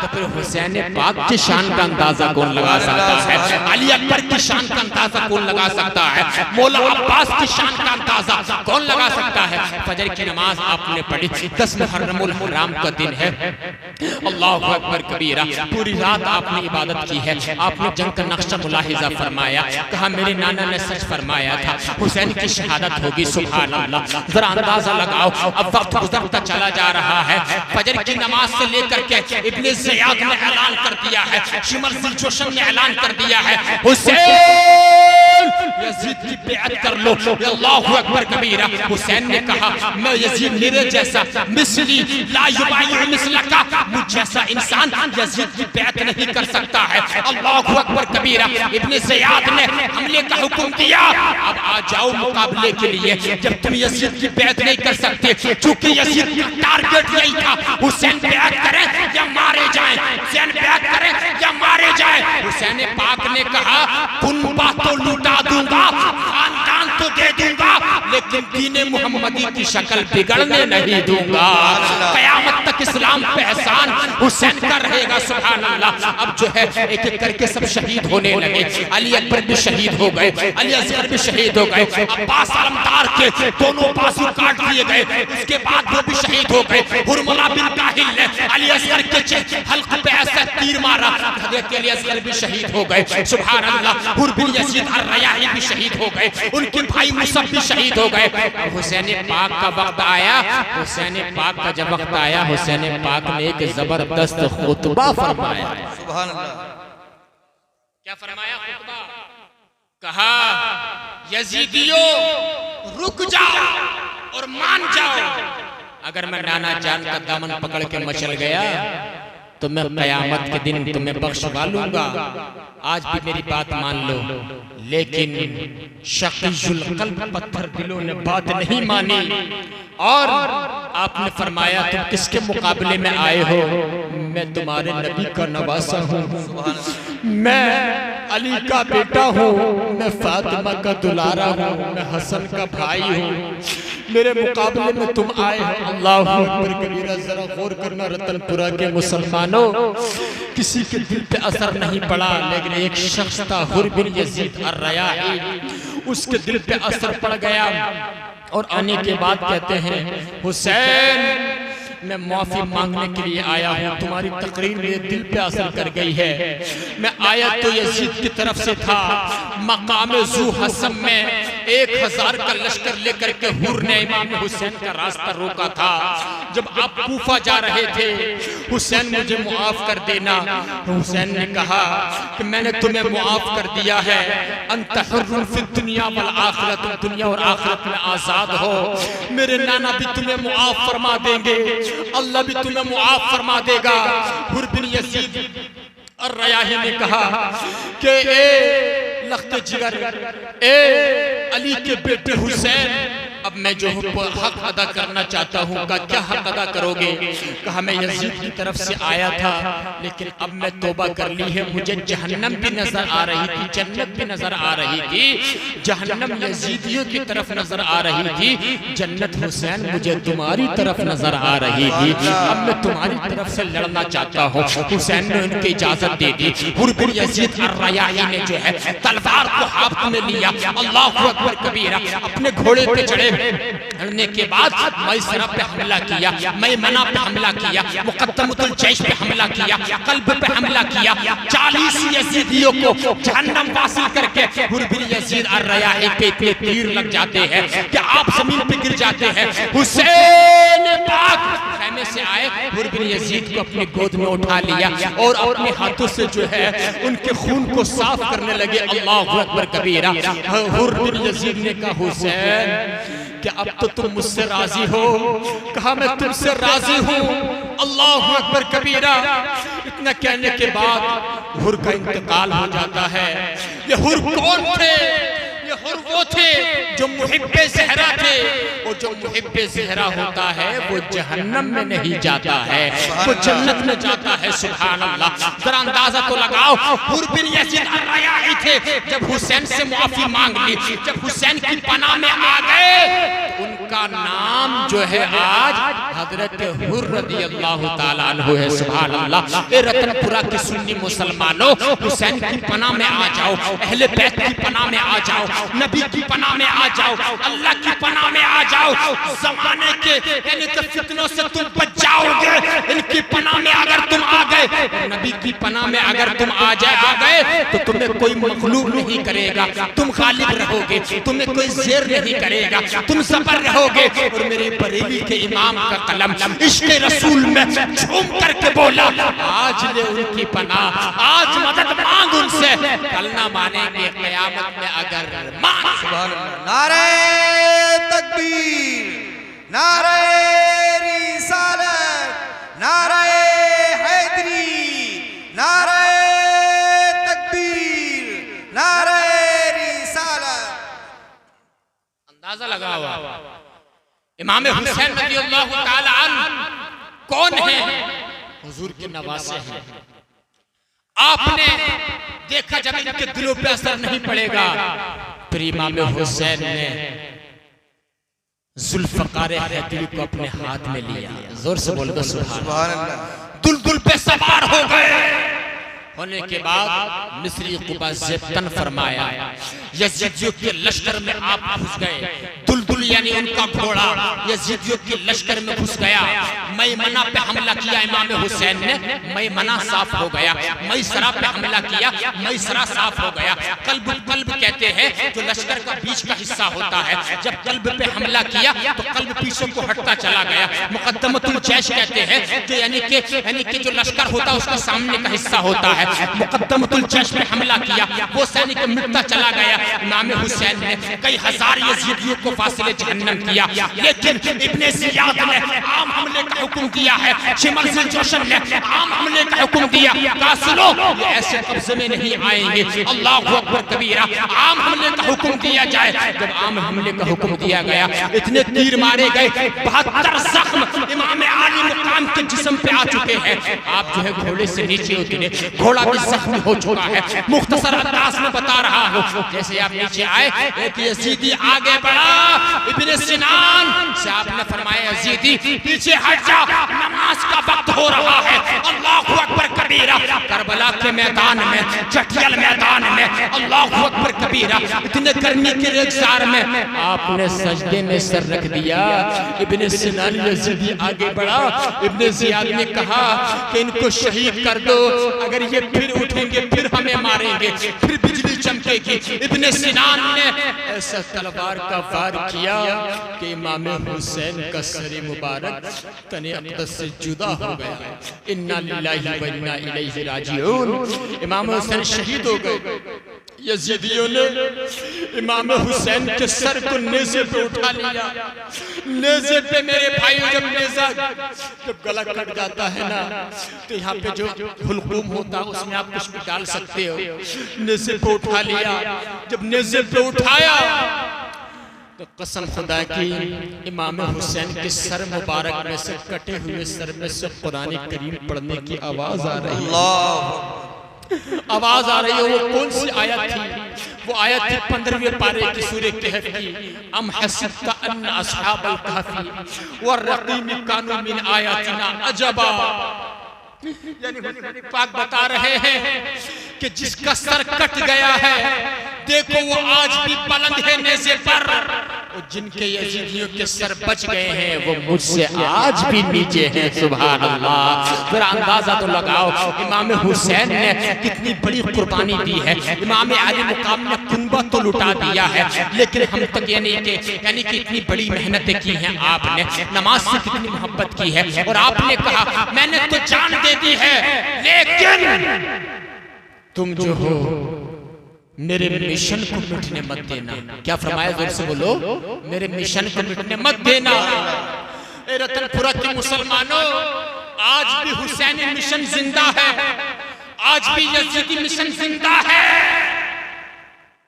तो फिर हुसैन पाक की शान का अंदाजा कौन लगा सकता है? अली अकबर की शान का अंदाजा कौन लगा सकता है? मौला अब्बास की शान का अंदाजा कौन लगा सकता है? फजर की नमाज आपने पढ़ी, 10 मुहर्रमुल हराम का दिन है, अल्लाहु अकबर कबीरा, पूरी रात आपने इबादत की है, आपने जंग का नक्शा मुलाहिजा फरमाया, कहा मेरे नाना ने सच फरमाया था, हुसैन की शहादत होगी। सुभान अल्लाह। जरा अंदाजा लगाओ, अब वक्त गुजरता चला जा रहा है, फजर की नमाज से लेकर के इब्ने ज़ियाद ने ऐलान कर दिया है, शिमर ज़ुलजोशन ने ऐलान कर दिया है, हुसैन यजीद की बेअत कर लो। अल्लाहु अकबर कबीरा। हुसैन ने कहा मैं यजीद मेरे जैसा मिस्ली ला युबायु मिस्लका, मुझ जैसा इंसान यजीद की बेअत नहीं कर सकता है। अल्लाहु अकबर कबीरा। इब्ने ज़ियाद ने हमले का हुक्म दिया, अब आ जाओ मुकाबले के लिए। जब तुम यजीद की बेअत नहीं कर सकते, चूंकि यजीद का टारगेट यही था, हुसैन बेअत करें या मारे जाएं, हुसैन बेअत करें या मारे जाएं। हुसैन पाक ने कहा कुनबा तो लुटा दूंगा, खानदान तो दे दूंगा, लेकिन दीन मुहम्मदी की शक्ल बिगड़ने नहीं दूंगा। कयामत तक इस्लाम पे एहसान हुसैन का रहेगा। सुभान अल्लाह। अब जो है एक एक करके सब शहीद होने लगे। अली अकबर भी शहीद हो गए, अली असगर भी शहीद हो गए, अब्बास अलमदार के दोनों बाजू काट दिए गए, उसके बाद वो भी शहीद हो गए। हुरमला बिन काहिल ने अली असगर के हल्क पे ऐसा तीर मारा, अली असगर भी शहीद हो गए। सुभान अल्लाह। हुर बिन यजीद अर्रयाही भी शहीद हो गए, उनके भाई मुसब भी शहीद हो गए। हुसैन पाक का वक्त आया, हुसैन पाक का जब वक्त आया, हुसैन पाक ने एक जबरदस्त खुतबा फरमाया। सुभान अल्लाह। क्या फरमाया खुतबा? कहा यजीदियों रुक जाओ और मान जाओ, अगर मैं नाना जान का दामन पकड़ के मचल गया तो मैं कयामत के दिन तुम्हें बख्शवा लूंगा। आज भी मेरी बात मान लो। लेकिन शकीजुल कल्ब पत्थर दिलों ने बात नहीं मानी, और आपने फरमाया तुम किसके मुकाबले में आए हो? मैं तुम्हारे नबी का नवासा हूँ, मैं अली का बेटा हूँ, मैं फातिमा का दुलारा हूँ, मैं हसन का भाई हूँ, मेरे मुकाबले में तुम आए हो। अल्लाहु अकबर कबीरा। जरा गौर करना रतनपुरा के मुसलमानों, किसी के दिल पे असर नहीं पड़ा, लेकिन एक शख्स था हुर बिन यजीद अर्रयाही, उसके दिल पे असर पड़ गया, और आने के बाद कहते हैं हुसैन मैं माफी मांगने के लिए आया हूँ, तुम्हारी तकरीर मेरे दिल पे असर कर गई है। मैं आया तो यजीद की तरफ से था, मकाम जू हसम में 1000 का लश्कर लेकर के हुर ने इमाम हुसैन का रास्ता रोका था। जब आप कूफा जा रहे थे, हुसैन मुझे मुआफ कर देना। हुसैन ने कहा कि मैंने तुम्हें मुआफ कर दिया है, अंत हुर्रुन फिद दुनिया वल आखिरत, दुनिया और आखिरत में आजाद हो। मेरे नाना भी तुम्हें मुआफ फरमा देंगे, अल्लाह भी तुम्हें मुआफ फरमा देगा। हुर बिन यजीद अर्रयाही ने कहा कि ए लख्त जिगर, ए अली के बेटे हुसैन, अब मैं जो हक अदा करना चाहता हूँ। का क्या हक अदा करोगे? कहा मैं यजीद की तरफ से आया था, लेकिन अब मैं तौबा कर ली है, मुझे जहन्नम भी नजर आ रही थी, जन्नत भी नजर आ रही थी। जहन्नम यजीदियों की तरफ नजर आ रही थी, जन्नत हुसैन मुझे तुम्हारी तरफ नजर आ रही थी। अब मैं तुम्हारी तरफ से लड़ना चाहता हूँ। हुसैन ने उनकी इजाजत दे दी। हुर बिन यजीद अर्रयाही ने जो है तलवार को हाथ में लिया, अल्लाहु अकबर कबीरा, अपने घोड़े पे चढ़े। लड़ने के बाद मैसरा पे हमला किया, मैमना पे हमला किया, मुकद्दमतुल जैश पे हमला किया, कल्ब पे हमला किया। 40 यजीदियों को जहन्नम वासिल करके हुर बिन यजीद अर्रयाही पे इतने तीर लग जाते हैं कि आप जमीन पे गिर जाते हैं। हुसैन पाक खेमे से आए, हुर बिन यजीद को अपनी गोद में उठा लिया और अपने हाथों से जो है उनके खून को साफ करने लगे। अल्लाहु अकबर कबीरा। हुर बिन यजीद ने कहा हुसैन क्या अब तो तुम मुझसे राजी हो? कहा मैं तुमसे राजी हूँ। अल्लाहु अकबर कबीरा। इतना कहने के बाद हुर का इंतकाल हो जाता है। ये हुर कौन थे? ये हुर वो थे जो मुहिब्बे ज़हरा थे, और जो मुहिब्बे ज़हरा होता है वो जहन्नम में नहीं जाता है, वो जन्नत में जाता है। सुभान अल्लाह। जरा अंदाजा तो लगाओ, हुर बिन यजीद अर्रयाही थे, जब हुसैन से मुआफी मांग ली, जब हुसैन की पनाह में आ गए, तो उनका नाम जो है आज हजरत हुर रज़ियल्लाहु ताला अन्हु है। सुभान अल्लाह। ए रतनपुरा के सुन्नी मुसलमानों, हुसैन की पनाह में आ जाओ, अहले बैत की पनाह में आ जाओ, नबी की पनाह में आ जाओ, अल्लाह की पनाह में आ जाओ। जमाने के यानी कि फितनों से तुम बच जाओगे, इनकी पनाह में अगर तुम आ गए, नबी की पनाह में अगर तुम आ गए तो तुम्हें कोई मखलूक नहीं करेगा, तुम गालिब रहोगे, तुम्हें कोई ज़ेर नहीं करेगा, तुम सबर रहोगे। और मेरे बरेली के इमाम का कलम इश्क़े रसूल में झूम करके बोला, आज ले उनकी पनाह, आज मदद मांग उनसे, कल ना मानेंगे क़यामत में अगर मान। सुभान अल्लाह। नारे तकबीर, नारे रिसालत, नारे हैदरी, नारे तकबीर, नारे रिसालत। अंदाजा लगा हुआ इमाम हुसैन रज़ियल्लाहु ताला अन्हु कौन है? हुजूर के नवासे हैं। आपने देखा जब इनके दिलों पे असर नहीं पड़ेगा, फिर इमाम हुसैन ने जुल्फ़कार हैदरी को अपने हाथ में लिया। जोर से बोल दो सुभान अल्लाह। दुलदुल पे सवार हो गए, होने के बाद मिस्री कुबा ज़ेब्तन फरमाया, यजीदियों के लश्कर में आप घुस गए। दुलदुल यानी उनका घोड़ा यजीदियों के लश्कर में घुस गया। मैमना पे हमला किया इमाम हुसैन ने, मैमना साफ हो गया। मैसरा पे हमला किया, मैसरा साफ हो गया। कल्ब कहते हैं जो लश्कर का बीच का हिस्सा होता है, जब कल्ब पे हमला किया तो कल्ब पीछे को हटता चला गया। मुक़द्दमतुल जैश कहते हैं जो यानी कि जो लश्कर होता है उसका सामने का हिस्सा होता है। मुक़द्दमतुल जैश पे हमला किया, वो सैनिक मिटता चला गया। इमाम हुसैन ने कई हजार यजीदियों को फासिले जहन्नम किया, लेकिन इब्ने ज़ियाद ने आम हमले का हुक्म दिया है। शिमर से जोशन ने आम हमले का हुक्म दिया, कहा सुनो ये ऐसे कब्जे में नहीं आएंगे। अल्लाहु अकबर कबीरा। आम हमले का हुक्म दिया जाए। जब आम हमले का हुक्म दिया गया, इतने तीर मारे गए, 72 जख्म इमाम आली मुकाम के जिस्म पे आ चुके हैं। आप जो है घोड़े से नीचे उतरे, घोड़ा भी जख्मी हो चुका है। मुख्तसर अंदाज में बता रहा हूँ, जैसे आप नीचे आए, एक यजीदी आगे बढ़ा, इब्ने सिनान से आपने फरमाया यजीदी पीछे हट जा, नमाज का वक्त हो रहा है। अल्लाहु अकबर कबीरा। करबला के मैदान में, चटियल मैदान में, अल्लाहु अकबर कबीरा, इतने गर्मी के रेगिस्तान में आपने सजदे में सर रख दिया। इब्ने सिनान यजीदी आगे बढ़ा, इब्ने ज़ियाद ने कहा कि इनको शहीद कर दो, अगर ये फिर उठेंगे फिर हमें मारेंगे, फिर बिजली चमकेगी। इब्ने सिनान ने ऐसा तलवार का वार किया कि इमाम हुसैन का सर मुबारक तने अक़दस से जुदा हो गया। इन्ना लिल्लाहि व इन्ना इलैहि राजिऊन। इमाम हुसैन शहीद हो गए। यजीदियों ने इमाम हुसैन के सर को नेज़े पे उठा लिया। नेज़े पे मेरे भाइयों, जब नेज़ा जब गला कट जाता है ना, तो यहाँ पे जो हुलकूम होता है उसमें आप कुछ भी डाल सकते हो। नेज़े पे उठा लिया। जब नेज़े पे उठाया तो कसम खुदा की इमाम हुसैन के सर मुबारक में से, कटे हुए सर में से कुरान करीम पढ़ने की आवाज आ रही है। आवाज आ रही है। वो कौन सी आयत थी? वो आयत थी 15वें पारे की सूरह कहफ की। अम हसिबता अन्न अस्हाबल कहफी वररक़ीम कानू मिन आयातिना अजबा। यानी पाक बता रहे हैं कि जिसका सर कट गया है, देखो वो आज भी बुलंद है नेज़े पर, और जिनके यजीदियों के सर बच गए हैं वो मुझसे आज भी नीचे हैं। सुभान अल्लाह। जरा अंदाजा तो लगाओ इमाम हुसैन ने कितनी बड़ी कुर्बानी दी है। इमाम आली मुकाम ने कुनबा तो लुटा दिया है, लेकिन हम तक यानी कि इतनी बड़ी मेहनतें की हैं आपने, नमाज से कितनी मोहब्बत की है। और आपने कहा मैंने तो जान दे दी है, लेकिन तुम जो हो मेरे मिशन को मिटने मत देना। क्या फरमाया? जोर से बोलो, मेरे मिशन को मिटने मत देना। ए रतनपुरा के मुसलमानों, आज भी हुसैनी मिशन जिंदा है, आज भी यजीदी मिशन जिंदा है।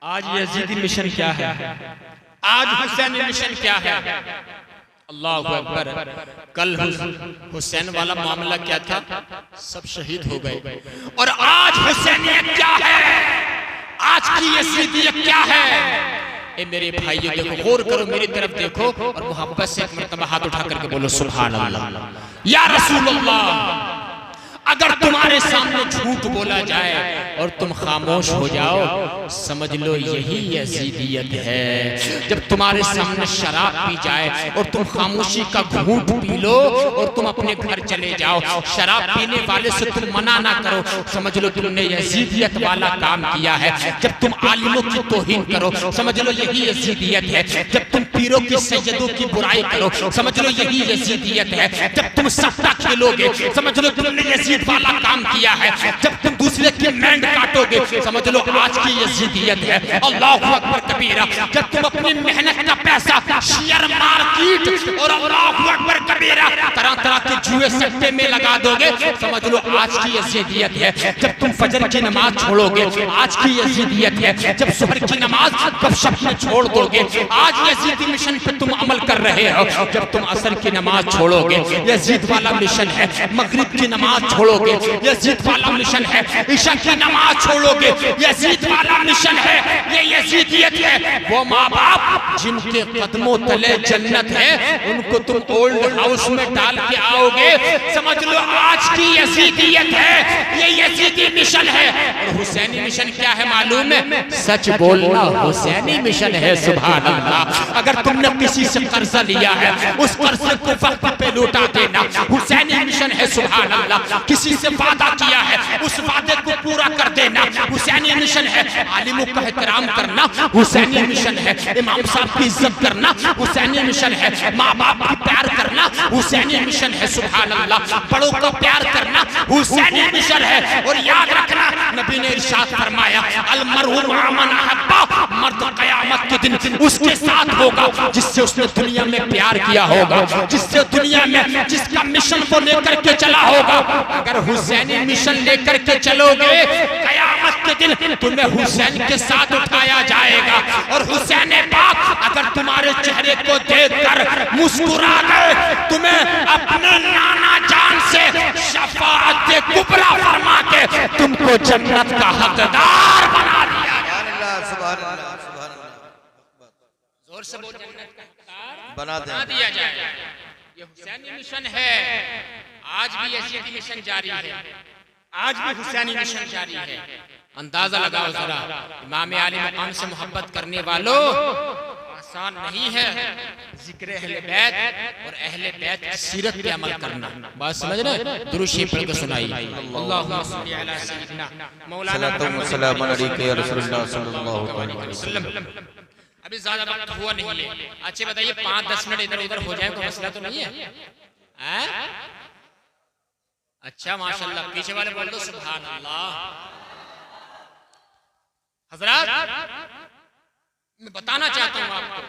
आज यजीदी मिशन क्या है, आज हुसैनी मिशन क्या है। अल्लाह अकबर। कल हुसैन वाला मामला क्या था, सब शहीद हो गए, और आज हुसैनियत क्या है, आज की यजीदियत क्या है। ए मेरे भाइयों देखो, गौर करो, मेरी तरफ देखो और मोहब्बत से एक मर्तबा हाथ उठा करके बोलो सुभान अल्लाह। या रसूल अल्लाह, अगर तुम्हारे सामने झूठ बोला जाए और तुम खामोश हो जाओ, समझ लो यही यजीदियत है। जब तुम्हारे सामने शराब पी जाए और तुम खामोशी का घूंट पी लो और तुम अपने घर चले जाओ, शराब पीने वाले से तुम मना ना करो, समझ लो तुमने यजीदियत वाला काम किया है। जब तुम आलिमों की तौहीन करो, समझ लो यही यजीदियत है। जब तुम पीरों की सैयदों की बुराई करो, समझ लो यही यजीदियत है। जब तुम सट्टा खेलोगे, समझ लो तुमने यजीद वाला काम किया है। जब तुम दूसरे की मैंड काटोगे, समझ लो आज की यजीदियत है। अल्लाहु अकबर कबीरा। जब तुम अपनी मेहनत का पैसा शेयर मार्केट और अल्लाहु अकबर कबीरा तरह तरह के जुए सट्टे में लगा दोगे, समझ लो आज की यजीदियत है। जब तुम फजर की नमाज छोड़ोगे, आज की यजीदियत है। जब सुबह की नमाज गपशप में छोड़ दोगे, आज यजीदी मिशन पे तुम अमल कर रहे हो। जब तुम असर की नमाज छोड़ोगे, यजीद वाला मिशन है। मगरिब की नमाज छोड़ोगे, यजीद वाला मिशन है। ईशा की नमाज छोड़ोगे, यजीद वाला मिशन है। ये यजीदियत है। वो माँ बाप जिनके कदमों तले जन्नत है, उनको तुम ओल्ड हाउस में डाल के आओगे, समझ लो आज की यजीदियत है। ये यजीदी मिशन है। और हुसैनी मिशन क्या है मालूम है, सच बोलना हुसैनी मिशन है। सुभान अल्लाह। अगर तुमने किसी से कर्जा लिया है, उस कर्जे को वक्त पे लौटा देना हुसैनी मिशन है। सुभान अल्लाह। किसी से वादा किया है, उस वादे को पूरा कर देना हुसैनी मिशन है। आलिमों का एहतराम करना हुसैनी मिशन है। इमाम साहब की इज्जत करना हुसैनी मिशन है। माँ बाप की प्यार करना हुसैनी मिशन है। सुभान अल्लाह। बड़ों का प्यार करना हुसैनी मिशन है। और याद रखना, नबी ने इरशाद फरमाया, अल मरहू मा मन अहब्बा, मर्द क़यामत के दिन उसके साथ होगा जिससे उसने दुनिया में प्यार किया होगा, जिससे दुनिया में जिसका मिशन वो लेकर के चला होगा। अगर हुसैनी मिशन लेकर के चलोगे, कयामत के दिन तुम्हें हुसैन के साथ उठाया जाएगा। और हुसैन पाक अगर तुम्हारे चेहरे को देखकर मुस्कुरा गए, तुम्हें अपने नाना जान से शफाअत कुबरा फरमा के तुमको जन्नत का हकदार बना दिया। जोर से बोल, जन्नत का हकदार बना दिया जाएगा। ये हुसैनी मिशन है। आज भी यजीदी मिशन जारी है, आज भी हुसैनी मिशन जारी है। अंदाजा लगाओ जरा, इमाम आली मकाम से मोहब्बत करने वालों, आसान नहीं है जिक्र अहले बैत और अहले बैत की सीरत पे अमल करना। बात समझ रहे? दुरूद शरीफ पढ़ के सुनाइए। अल्लाहुम्मा सल्ली अला सय्यिदिना मौलाना सलाम अलैका या रसूलुल्लाह सल्लल्लाहु अलैहि वसल्लम। अभी ज्यादा वक्त हुआ नहीं है। अच्छे बताइए, 5-10 मिनट इधर उधर हो जाए कोई मसला तो नहीं है? अच्छा माशाल्लाह। पीछे वाले बोल दो सुभान अल्लाह। हजरात, मैं बताना चाहता हूं आपको,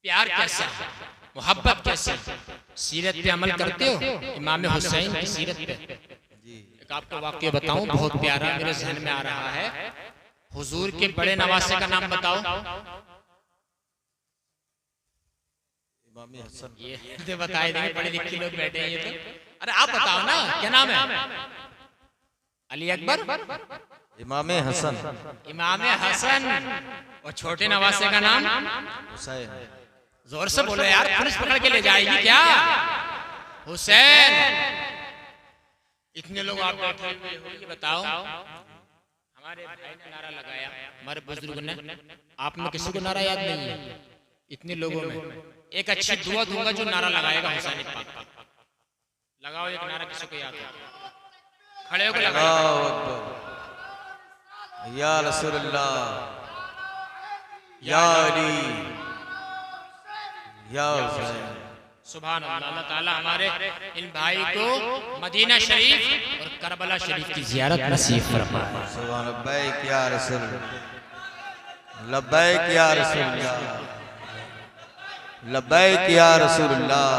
प्यार कैसा है, मोहब्बत कैसी है। सीरत पे अमल करते हो? इमाम हुसैन की सीरत पे एक आपको वाक्य बताऊं, बहुत प्यारा मेरे जहन में आ रहा है। हुजूर के बड़े नवासे का नाम बताओ। ये बताए देंगे, पढ़े लिखे लोग बैठे हैं ये तो। अरे आप बताओ ना, क्या नाम है? अली अकबर, इमाम हसन। इमाम हसन। और छोटे नवासे का नाम हुसैन। जोर से बोलो यार, पुलिस पकड़ के ले जाएगी क्या? हुसैन। इतने लोग आप बैठे हुए हो, ये बताओ, हमारे भाई ने नारा लगाया, हमारे बुजुर्ग ने, आप में किसी को नारा याद नहीं है? इतने लोगों में एक अच्छी दुआ दूंगा जो नारा लगाएगा हुसैन पाक का। लगाओ एक नारा, किसी को याद है? खड़े होकर लगाओ। या रसूलुल्लाह, या अली, या हुसैन। सुभान अल्लाह। अल्लाह ताला हमारे इन भाई को मदीना शरीफ और करबला शरीफ की ज़ियारत नसीब फरमाए। सुभान लब्बैक या रसूल, लब्बैक या रसूलल्लाह, लब्बैक या रसूलल्लाह,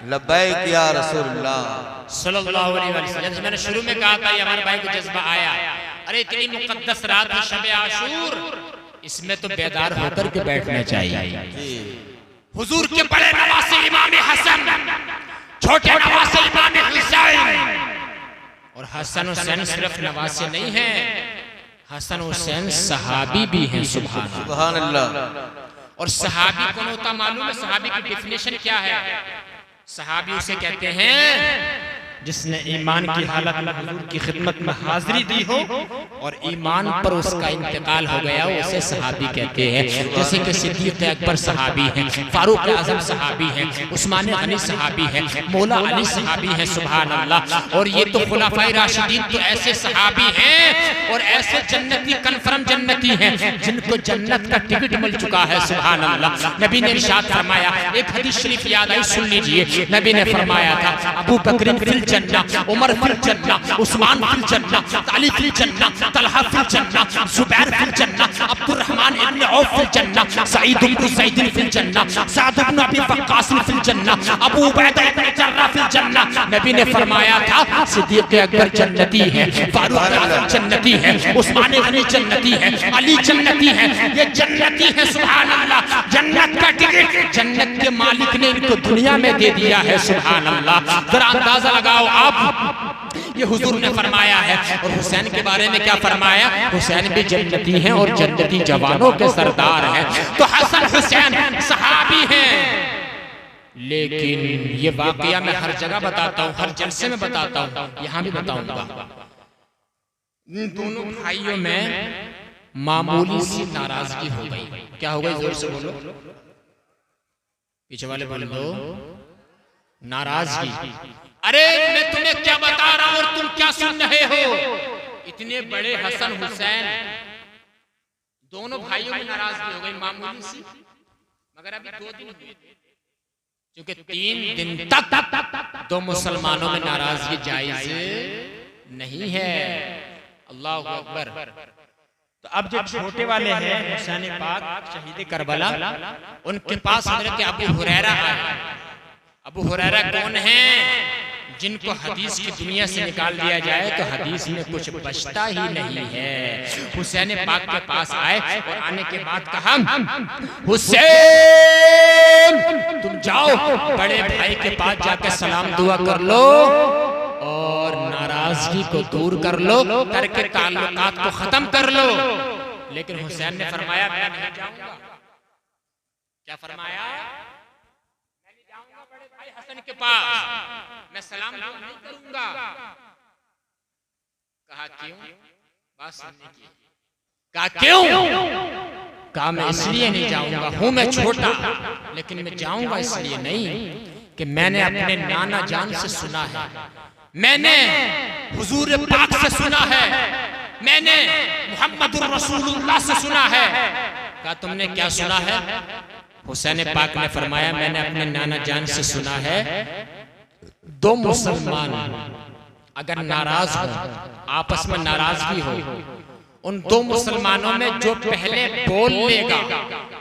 लब्बैक या रसूलल्लाह सल्लल्लाहु अलैहि वसल्लम। जैसे मैंने शुरू में कहा था, ये हमारे भाई को जज्बा आया, अरे इतनी मुकद्दस रात है शब आशूर, इसमें तो बेदार होकर के बैठना चाहिए। हुजूर के बड़े नवासे इमाम हसन, छोटे नवासे इमाम हुसैन, और हसन हुसैन सिर्फ नवासे नहीं है, हसन हुसैन सहाबी भी हैं। सुभान अल्लाह। और सहाबी कौन होता मालूम है? सहाबी की डेफिनेशन क्या है? सहाबी उसे कहते हैं जिसने ईमान की हालत में हुजूर की खिदमत में हाजिरी दी हो और ईमान पर उसका इंतकाल हो गया, उसे सहाबी कहते हैं। जैसे कि सिद्दीक अकबर सहाबी हैं, फारूक आजम सहाबी हैं, उस्मान गनी सहाबी हैं, मौला अली सहाबी हैं। सुभान अल्लाह। और ये तो खुलाफाए राशिदीन तो ऐसे सहाबी हैं और ऐसे जन्नती, कन्फर्म जन्नती हैं जिनको जन्नत का टिकट मिल चुका है। सुभान अल्लाह। नबी ने इरशाद फरमाया, एक हदीस शरीफ याद आई, सुन लीजिए। नबी ने फरमाया था, अबू बकर फिल जन्ना, उमर फिल जन्ना, उस्मान फिल जन्ना, अली फिल जन्ना, तलहा फिल जन्ना, जुबैर फिल जन्ना, अब्दुर्रहमान इब्न औफ फिल जन्ना, सईद इब्न ज़ैद फिल जन्ना, सअद इब्न अबी वक्कास फिल जन्ना, अबू उबैदा इब्न जर्राह फिल जन्ना। नबी ने फरमाया था, सिद्दीक अकबर जन्नती है, फारूक आज़म जन्नती है, उस्मान गनी जन्नती है, अली जन्नती है, ये जन्नती है। सुभान अल्लाह। जन्नत का टिकट जन्नत के मालिक ने इनको दुनिया में दे दिया है। सुभान अल्लाह। जरा अंदाजा लगाओ आप, ये हुजूर ने फरमाया है। और हुसैन के बारे में क्या फरमाया? हुसैन भी जन्नती हैं और जन्नती जवानों के सरदार हैं। तो हसन हुसैन सहाबी हैं। लेकिन ये वाकया मैं हर जगह बताता हूँ, हर जलसे में बताता हूँ, यहाँ भी बताऊंगा। इन दोनों भाइयों में मामूली सी नाराजगी हो गई। क्या हो गई? जोर से बोलो, पीछे वाले बोल दो। नाराजगी। अरे मैं तुम्हें क्या बता रहा हूं और तुम क्या सुन रहे हो? इतने बड़े हसन हुसैन, दोनों भाइयों में नाराजगी हो गई मामूली सी, मगर अभी 2 दिन हुए, क्योंकि 3 दिन तक 2 मुसलमानों में नाराजगी जायज नहीं है। अल्लाह अकबर। तो अब जो छोटे वाले हैं हुसैन पाक शहीद करबला, उनके पास हजरत अबू हुरैरा आए। अबू हुरैरा कौन हैं? जिनको हदीस की दुनिया से निकाल दिया जाए तो हदीस में कुछ बचता ही नहीं है। हुसैन पाक के पास आए और आने के बाद कहा, हुसैन तुम जाओ बड़े भाई के पास जाकर सलाम दुआ कर लो और नाराजगी को दूर कर लो, करके ताल्लुकात को खत्म कर लो। लेकिन हुसैन ने फरमाया, मैं नहीं जाऊंगा। क्या फरमाया? हसन के पास मैं सलाम नहीं करूंगा। कहा क्यों? बात सुनने की। कहा क्यों? कहा मैं इसलिए नहीं जाऊंगा, हूं मैं छोटा, लेकिन मैं जाऊंगा इसलिए नहीं कि मैंने अपने नाना जान से सुना है, मैंने हुजूर पाक से सुना है, मैंने मुहम्मदुर रसूलुल्लाह से सुना है। कहा तुमने क्या सुना है? हुसैन पाक ने फरमाया, मैंने अपने नाना जान से सुना है, 2 मुसलमान अगर नाराज हो, आपस में नाराजगी हो, उन 2 मुसलमानों में जो पहले बोल लेगा,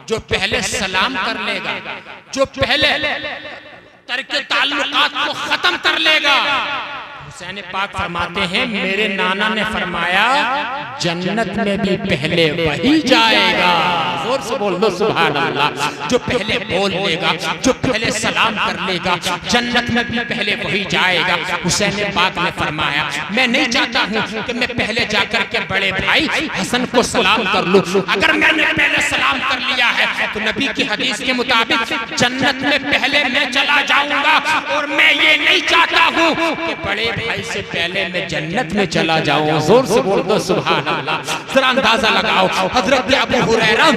जो पहले सलाम कर लेगा, जो पहले तर्क ताल्लुकात को खत्म कर लेगा, हुसैन पाक फरमाते हैं मेरे नाना ने फरमाया जन्नत में भी पहले वही जाएगा। जोर से बोल दो सुभान अल्लाह। जो पहले बोल लेगा, जो पहले सलाम कर लेगा, जन्नत में भी पहले वही जाएगा। हुसैन पाक ने फरमाया मैं नहीं चाहता हूँ कि मैं पहले जाकर के बड़े भाई हसन को सलाम कर लूं। अगर मैंने पहले सलाम कर लिया है तो नबी की हदीस के मुताबिक जन्नत में पहले मैं चला जाऊंगा, और मैं ये नहीं चाहता हूँ कि बड़े भाई से पहले मैं जन्नत में चला जाऊं। जोर से बोल दो सुभान अल्लाह। जरा अंदाजा लगाओ, हजरत अबू हुरैरा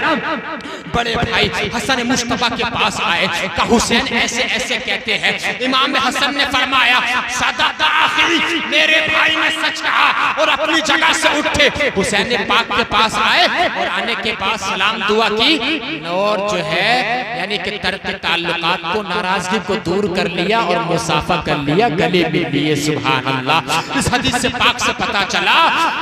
बड़े भाई हसन मुस्तफा के पास आए, का हुसैन ऐसे ऐसे कहते हैं। इमाम हसन ने फरमाया सदाका आखिरी, मेरे भाई ने सच कहा, और अपनी जगह से उठे हुसैन पाक के पास आए, और आने के बाद सलाम दुआ की, और जो है यानी कि तर्क ताल्लुकात को, नाराजगी को दूर कर लिया और मुसाफा कर लिया, गले मिल लिए। सुभान अल्लाह। इस हदीस से पाक से पता चला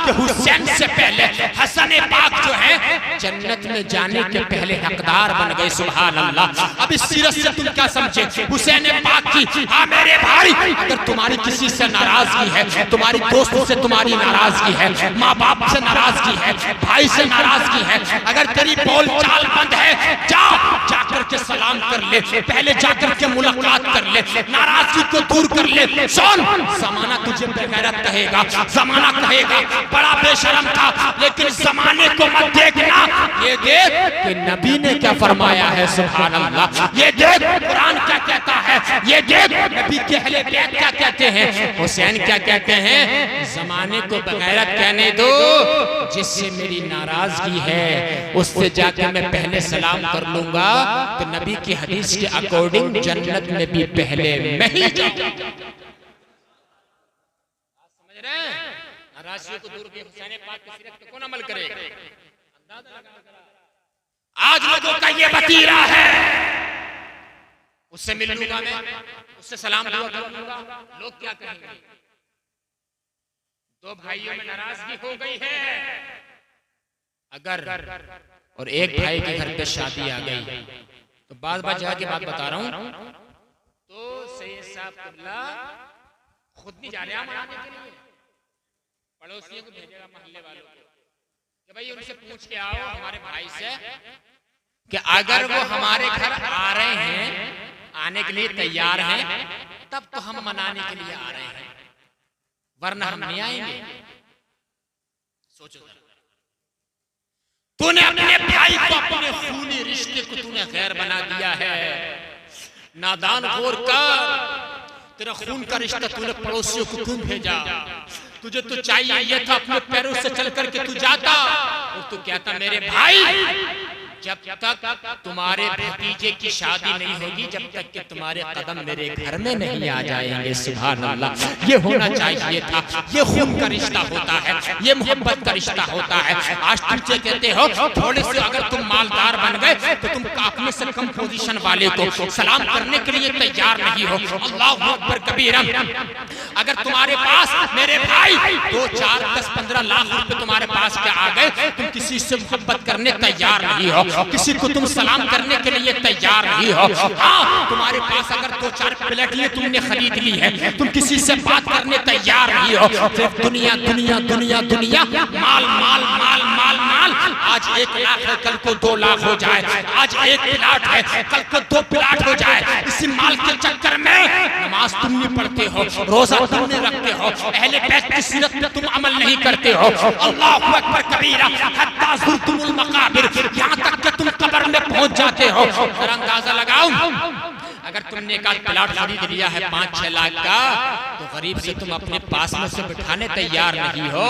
कि हुसैन से पहले हसन पाक जो है जन्नत में जाने के पहले हकदार बन गए। सुभान अल्लाह। अब इस सीरत से तुम क्या समझे? हुसैन पाक की। हाँ मेरे भाई, अगर तुम्हारी किसी से नाराजगी है, तुम्हारी दोस्त से तुम्हारी नाराजगी है, माँ बाप से नाराजगी है, भाई से नाराजगी है, अगर तेरी बोल चाल बंद है, जाकर के सलाम कर ले, पहले जाकर के मुलाकात कर ले, नाराजगी को दूर कर ले। सुन, जमाना तुझे बेगैरत कहेगा, जमाना कहेगा बड़ा बेशरम था, लेकिन जमाने को मत देखना, ये देख कि नबी ने क्या फरमाया है। सुभान अल्लाह। ये देख कुरान क्या कहता है, ये देख नबी के अहले बैत क्या कहते हैं, हुसैन क्या कहते हैं। जमाने को बेगैरत कहने दो, जिससे मेरी नाराजगी है उससे जाकर मैं पहले सलाम कर लूंगा, तो नबी की हदीस के अकॉर्डिंग जन्नत में भी पहले मैं ही जाऊंगा। समझ रहे हैं? नाराजगी को दूर किए हुसैन पाक की सीरत पे कौन अमल करेगा? आज लोगों का ये वतीरा है, उससे मिल लूंगा मैं, उससे सलाम दुआ करूंगा, लोग क्या कहेंगे? दो भाइयों में नाराजगी हो गई है अगर, और एक भाई के घर पे शादी आ गई, तो बात जगह की बात बता रहा हूं, तो सैयद साहब कुल्ला खुद नहीं जा रहे मनाने के लिए, पड़ोसियों को भेजेगा, मोहल्ले वालों को, कि भाई उनसे पूछ के आओ हमारे भाई से कि अगर वो हमारे घर आ रहे हैं, आने के लिए तैयार हैं, तब तो हम मनाने के लिए आ रहे हैं, वरना हम नहीं आएंगे। सोचो, तूने अपने भाई को, अपने खूनी रिश्ते को तूने गैर बना दिया है। नादान गौर कर, तेरा खून का रिश्ता तूने पड़ोसियों को क्यों भेजा? तुझे तो चाहिए ये था अपने पैरों से चल करके तू जाता और तू कहता मेरे भाई, जब तक तुम्हारे भतीजे की शादी नहीं होगी, जब तक कि तुम्हारे कदम मेरे घर में नहीं आ जाएंगे। सुभान अल्लाह। ये होना चाहिए था, ये खून का रिश्ता होता है, ये मोहब्बत का रिश्ता होता है। आज तुमसे कहते हो थोड़े से अगर तुम मालदार बन गए तो तुम अपने से कम पोजीशन वाले को सलाम करने के लिए तैयार नहीं हो। अल्लाहु अकबर कबीरा। अगर तुम्हारे पास मेरे भाई 2, 4, 10, 15 लाख रुपए तुम्हारे पास के आ गए, तुम किसी से मोहब्बत करने तैयार नहीं हो, किसी को तुम सलाम करने के लिए तैयार नहीं हो। हाँ, तुम्हारे पास अगर 2, 4 प्लेट ये तुमने खरीद ली है, तुम किसी से बात करने तैयार नहीं हो। सिर्फ दुनिया दुनिया दुनिया दुनिया, माल माल माल माल माल। आज 1 लाख है, कल को 2 लाख हो जाए, आज 1 प्लाट है, कल को 2 प्लाट हो जाए। इसी माल के चक्कर में नमाज तुम नहीं पढ़ते हो, रोजा तुम नहीं रखते हो, अहले बैत की सीरत में तुम अमल नहीं करते हो। अल्लाहु अकबर कबीरा। हत्ता ज़ुरतुमुल मकाबिर, यहाँ तक कि तुम कब्र में पहुंच जाते हो। जरा अंदाजा लगाओ, अगर तुमने एक प्लाट खरीद लिया है 5-6 लाख का, तो गरीब से तुम अपने पास में से बिठाने तैयार नहीं हो।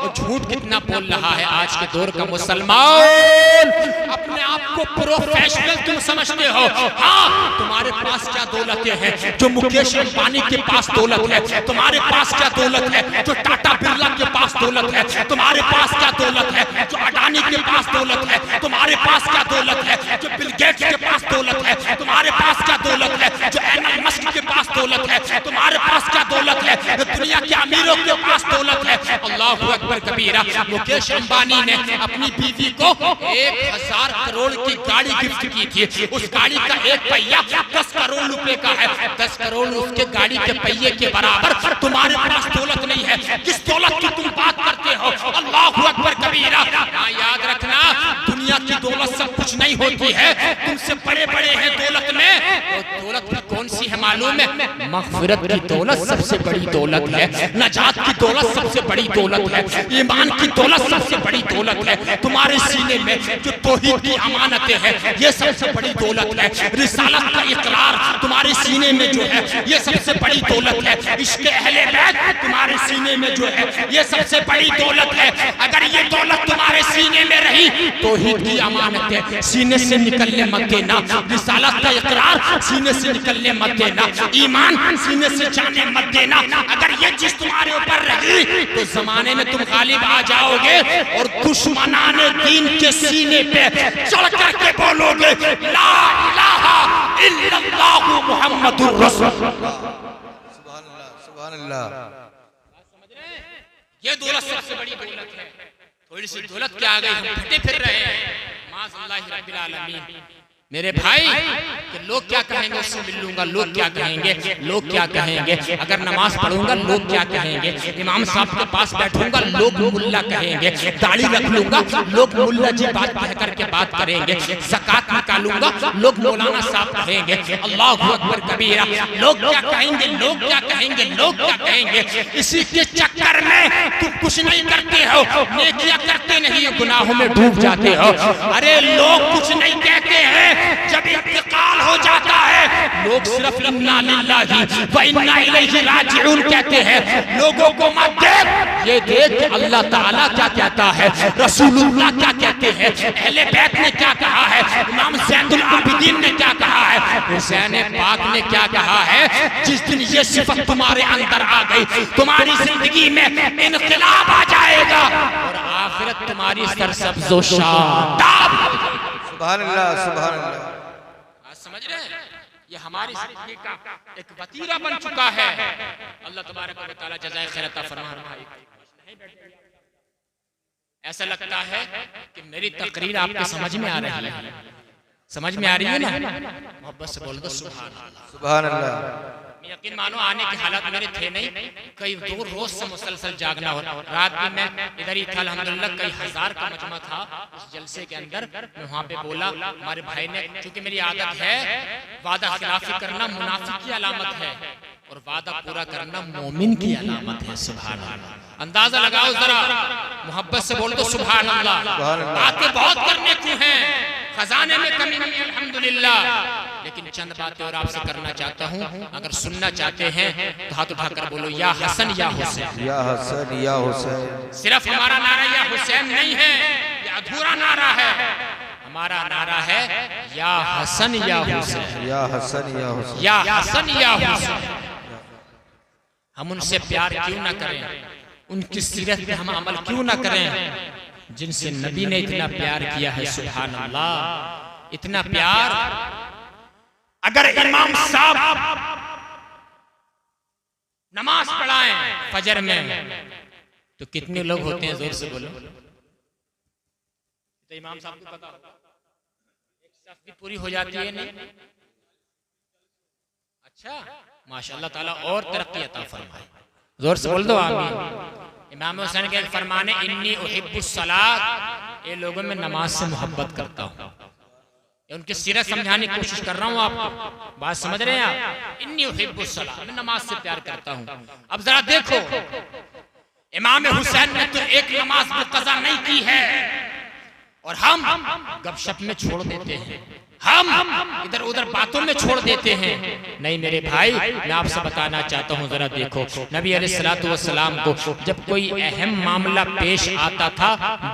और झूठ कितना बोल रहा है आज के दौर का मुसलमान, अपने आप को प्रोफेशनल तुम समझते हो। हाँ, तुम्हारे पास क्या दौलतें हैं जो मुकेश अंबानी के पास दौलत है, तुम्हारे पास क्या दौलत है जो टाटा बिरला के पास दौलत है, तुम्हारे पास क्या दौलत है जो अडानी के पास दौलत है, तुम्हारे पास क्या दौलत है जो बिल गेट्स के पास दौलत है, तुम्हारे पास क्या दौलत है जो एलन मस्क के पास दौलत है, तुम्हारे पास क्या दौलत है जो दुनिया के अमीरों के पास दौलत है। अल्लाहु अकबर कबीरा। मुकेश अंबानी ने अपनी बीवी को 1000 करोड़ की गाड़ी गिफ्ट की थी। उस गाड़ी का एक पहिया 10 करोड़ रुपए का है। 10 करोड़ उसके गाड़ी के पहिए के बराबर तुम्हारे पास दौलत नहीं है। किस दौलत की तुम बात करते हो? अल्लाहु अकबर कबीरा। याद रखना, दुनिया की दौलत सब कुछ नहीं होती है, तुमसे बड़े बड़े हैं दौलत में। दौलत कौन सी है मालूम है? मग़फ़िरत की दौलत सबसे बड़ी दौलत है, नजात की दौलत सबसे बड़ी दौलत है, ईमान की दौलत सबसे बड़ी दौलत है। तुम्हारे सीने में जो तौहीद की अमानतें हैं, ये सबसे बड़ी दौलत है। रिसालत का इकरार तुम्हारे सीने में जो है, ये सबसे बड़ी दौलत है। इश्क़ अहले बैत तुम्हारे सीने में जो है, ये सबसे बड़ी दौलत है। अगर ये दौलत तुम्हारे सीने में रही, तौहीद की अमानतें सीने से निकलने मत देना, रिसालत का इकरार सीने से निकलने मत देना, ईमान सीने से जाने मत देना। अगर ये चीज तुम्हारे ऊपर रही तो जमाने में तुम गालिब आ जाओगे और दुश्मनाने दीन के सीने पे चढ़ करके बोलोगे ला इलाहा इल्लल्लाहु मुहम्मदुर रसूलुल्लाह। सुभान अल्लाह, सुभान अल्लाह। समझ रहे हैं? ये दौलत सबसे बड़ी दौलत है। थोड़ी सी दौलत के आ गई हम फटे फिर रहे हैं। माज़अल्लाहि रब्बिल आलमीन। मेरे भाई कि लोग क्या कहेंगे उससे मिल लूंगा, लोग क्या कहेंगे, लोग क्या कहेंगे, अगर नमाज पढ़ूंगा लोग क्या कहेंगे, इमाम साहब के पास बैठूंगा लोग मुल्ला कहेंगे, दाढ़ी रख लूंगा लोग मुल्ला जी बात कह करके बात करेंगे, ज़कात निकालूंगा लोग मौलाना साहब कहेंगे, अल्लाहु अकबर कबीरा, लोग क्या कहेंगे, लोग क्या कहेंगे, लोग क्या कहेंगे। इसी के चक्कर में तुम कुछ नहीं करते हो, नेकियां करते नहीं हो, गुनाहों में डूब जाते हो। अरे लोग कुछ नहीं कहते हैं, जब इंतकाल हो जाता है लोग सिर्फ इन्ना लिल्लाहि व इन्ना इलैहि राजिऊन कहते हैं। लोगों को मत देख, ये देख अल्लाह ताला क्या कहता है, रसूलुल्लाह क्या कहते हैं, अहले बैत ने क्या कहा है, इमाम ज़ैनुल आबिदीन ने क्या कहा है, हुसैन पाक ने क्या कहा है। जिस दिन ये सिफत तुम्हारे अंदर आ गई, तुम्हारी जिंदगी में इनकलाब आ जाएगा और आखिरत तुम्हारी सरसब्ज़ व शादाब। सुभान अल्लाह, सुभान अल्लाह। आज समझ रहे हैं, ये हमारी जिंदगी का एक वतीरा बन चुका है। अल्लाह तबारक व तआला जज़ाए खैर अता फरमाए। ऐसा लगता है कि मेरी तकरीर आपके समझ में आ रही है, समझ में आ रही है ना? मोहब्बत से बोल दो सुभान अल्लाह, सुभान अल्लाह। यकीन मानो आने के हालात मेरे थे नहीं, कई 2 रोज से मुसलसल जागना हो। रात में मैं इधर ही था, अल्हम्दुलिल्लाह कई हजार का मजमा था उस जलसे के अंदर। मैं वहाँ पे बोला, हमारे भाई ने, चूंकि मेरी आदत है वादा खिलाफी करना मुनाफिक की अलामत है और वादा पूरा करना मोमिन की अलामत है। सुभान अल्लाह, अंदाजा लगाओ जरा, मोहब्बत से बोल दो सुभान अल्लाह। बातें बहुत करने को हैं, खजाने में कमी नहीं है अल्हम्दुलिल्लाह, लेकिन चंद बातें और आपसे करना चाहता हूँ। अगर सुनना चाहते हैं तो हाथ उठाकर बोलो या हसन या हुसैन, या हसन या हुसैन। सिर्फ हमारा नारा या हुसैन नहीं है, ये अधूरा नारा है। हमारा नारा है या हसन या हुसैन, या हसन या हुसैन, या हसन या हुसैन। हम उनसे प्यार क्यों ना करें, उनकी सीरत पे हम अमल क्यों ना करें जिनसे नबी ने इतना प्यार किया है। सुभान अल्लाह, इतना प्यार। अगर इमाम साहब नमाज पढ़ाएं फजर में तो कितने लोग होते हैं, जोर से बोलो। तो इमाम साहब को पता होगा, एक सफ भी पूरी हो जाती है नहीं? अच्छा, माशाअल्लाह ताला और तरक्की अता फरमाए, जोर से बोल दो आमीन। इमाम हुसैन के फरमाने इन्नी उहिब्बुस सलात, ये लोगों में नमाज से मोहब्बत करता हूँ। उनकी सीरत समझाने की कोशिश कर रहा हूँ, आप बात समझ रहे हैं आप? इन्नी उहिब्बुस सलात, मैं नमाज से प्यार करता हूँ। अब जरा देखो, इमाम हुसैन ने तो एक नमाज भी कज़ा नहीं की है और हम गपशप में छोड़ देते हैं, हम इधर उधर बातों में छोड़ देते हैं। नहीं मेरे भाई, मैं आपसे बताना चाहता हूँ, जरा देखो नबी अलैहिस्सलातु वस्सलाम को जब कोई अहम मामला पेश आता था,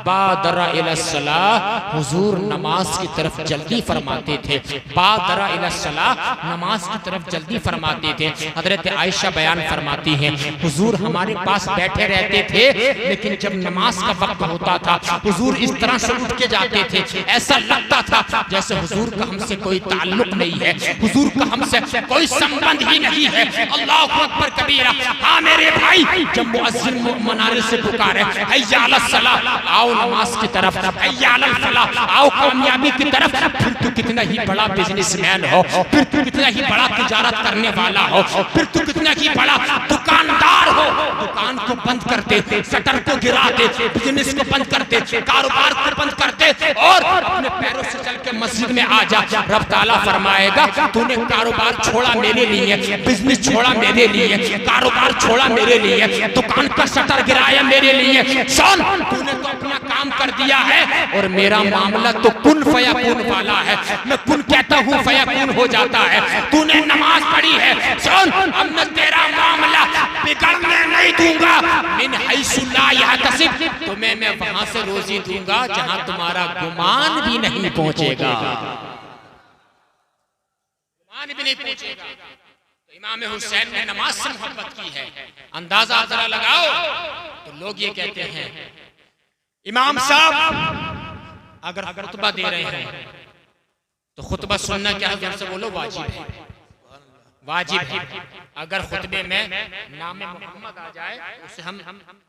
बादरा इलस्सलाह, हुजूर नमाज की तरफ जल्दी फरमाते थे। बादरा इलस्सलाह, नमाज की तरफ जल्दी फरमाते थे। हजरत आयशा बयान फरमाती हैं, हुजूर हमारे पास बैठे रहते थे, लेकिन जब नमाज का वक्त होता था हुजूर इस तरह से उठ के जाते थे, ऐसा लगता था जैसे हुजूर का हमसे कोई ताल्लुक नहीं है, हुजूर का हमसे कोई संबंध ही नहीं है। अल्लाहु अकबर कबीरा। हाँ मेरे भाई, जब मुअज्जिन मनारे से पुकारे हय्या अलस सलाह, आओ नमाज की तरफ, हय्या अलल फलाह, आओ कामयाबी की तरफ, फिर तो कितना ही बड़ा बिजनेसमैन हो, फिर तो कितना ही बड़ा तिजारत करने वाला हो, फिर तो कितना ही बड़ा दुकानदार हो, दुकान को बंद कर दे, शटर को गिरा दे, बिजनेस को बंद कर दे, कारोबार को बंद कर दे और अपने पैरों से चल के मस्जिद में आ जा। रब ताला फरमाएगा, तूने कारोबार छोड़ा मेरे लिए, बिजनेस छोड़ा मेरे लिए, कारोबार छोड़ा मेरे लिए, दुकान का शटर गिराया मेरे लिए, सुन तूने तो अपना काम कर दिया है और मेरा मामला तो कुन फयाकुन वाला है। मैं कुन कहता हूँ फयाकुन हो जाता है। तूने नमाज पढ़ी है, सुन अब मैं तेरा मामला बिगड़ने नहीं दूंगा। मिन हैसु ला यहतसिब, तुम्हें मैं वहां से रोजी दूंगा जहां तुम्हारा गुमान भी नहीं पहुंचेगा, गुमान भी नहीं पहुंचेगा। तो इमाम हुसैन ने नमाज से मोहब्बत की है। अंदाजा जरा लगाओ, तो लोग ये कहते हैं इमाम साहब अगर खुतबा दे रहे हैं तो खुतबा सुनना क्या है, से बोलो वाजिब है, वाजिब है। अगर खुतबे में नाम मोहम्मद आ जाए उसे हम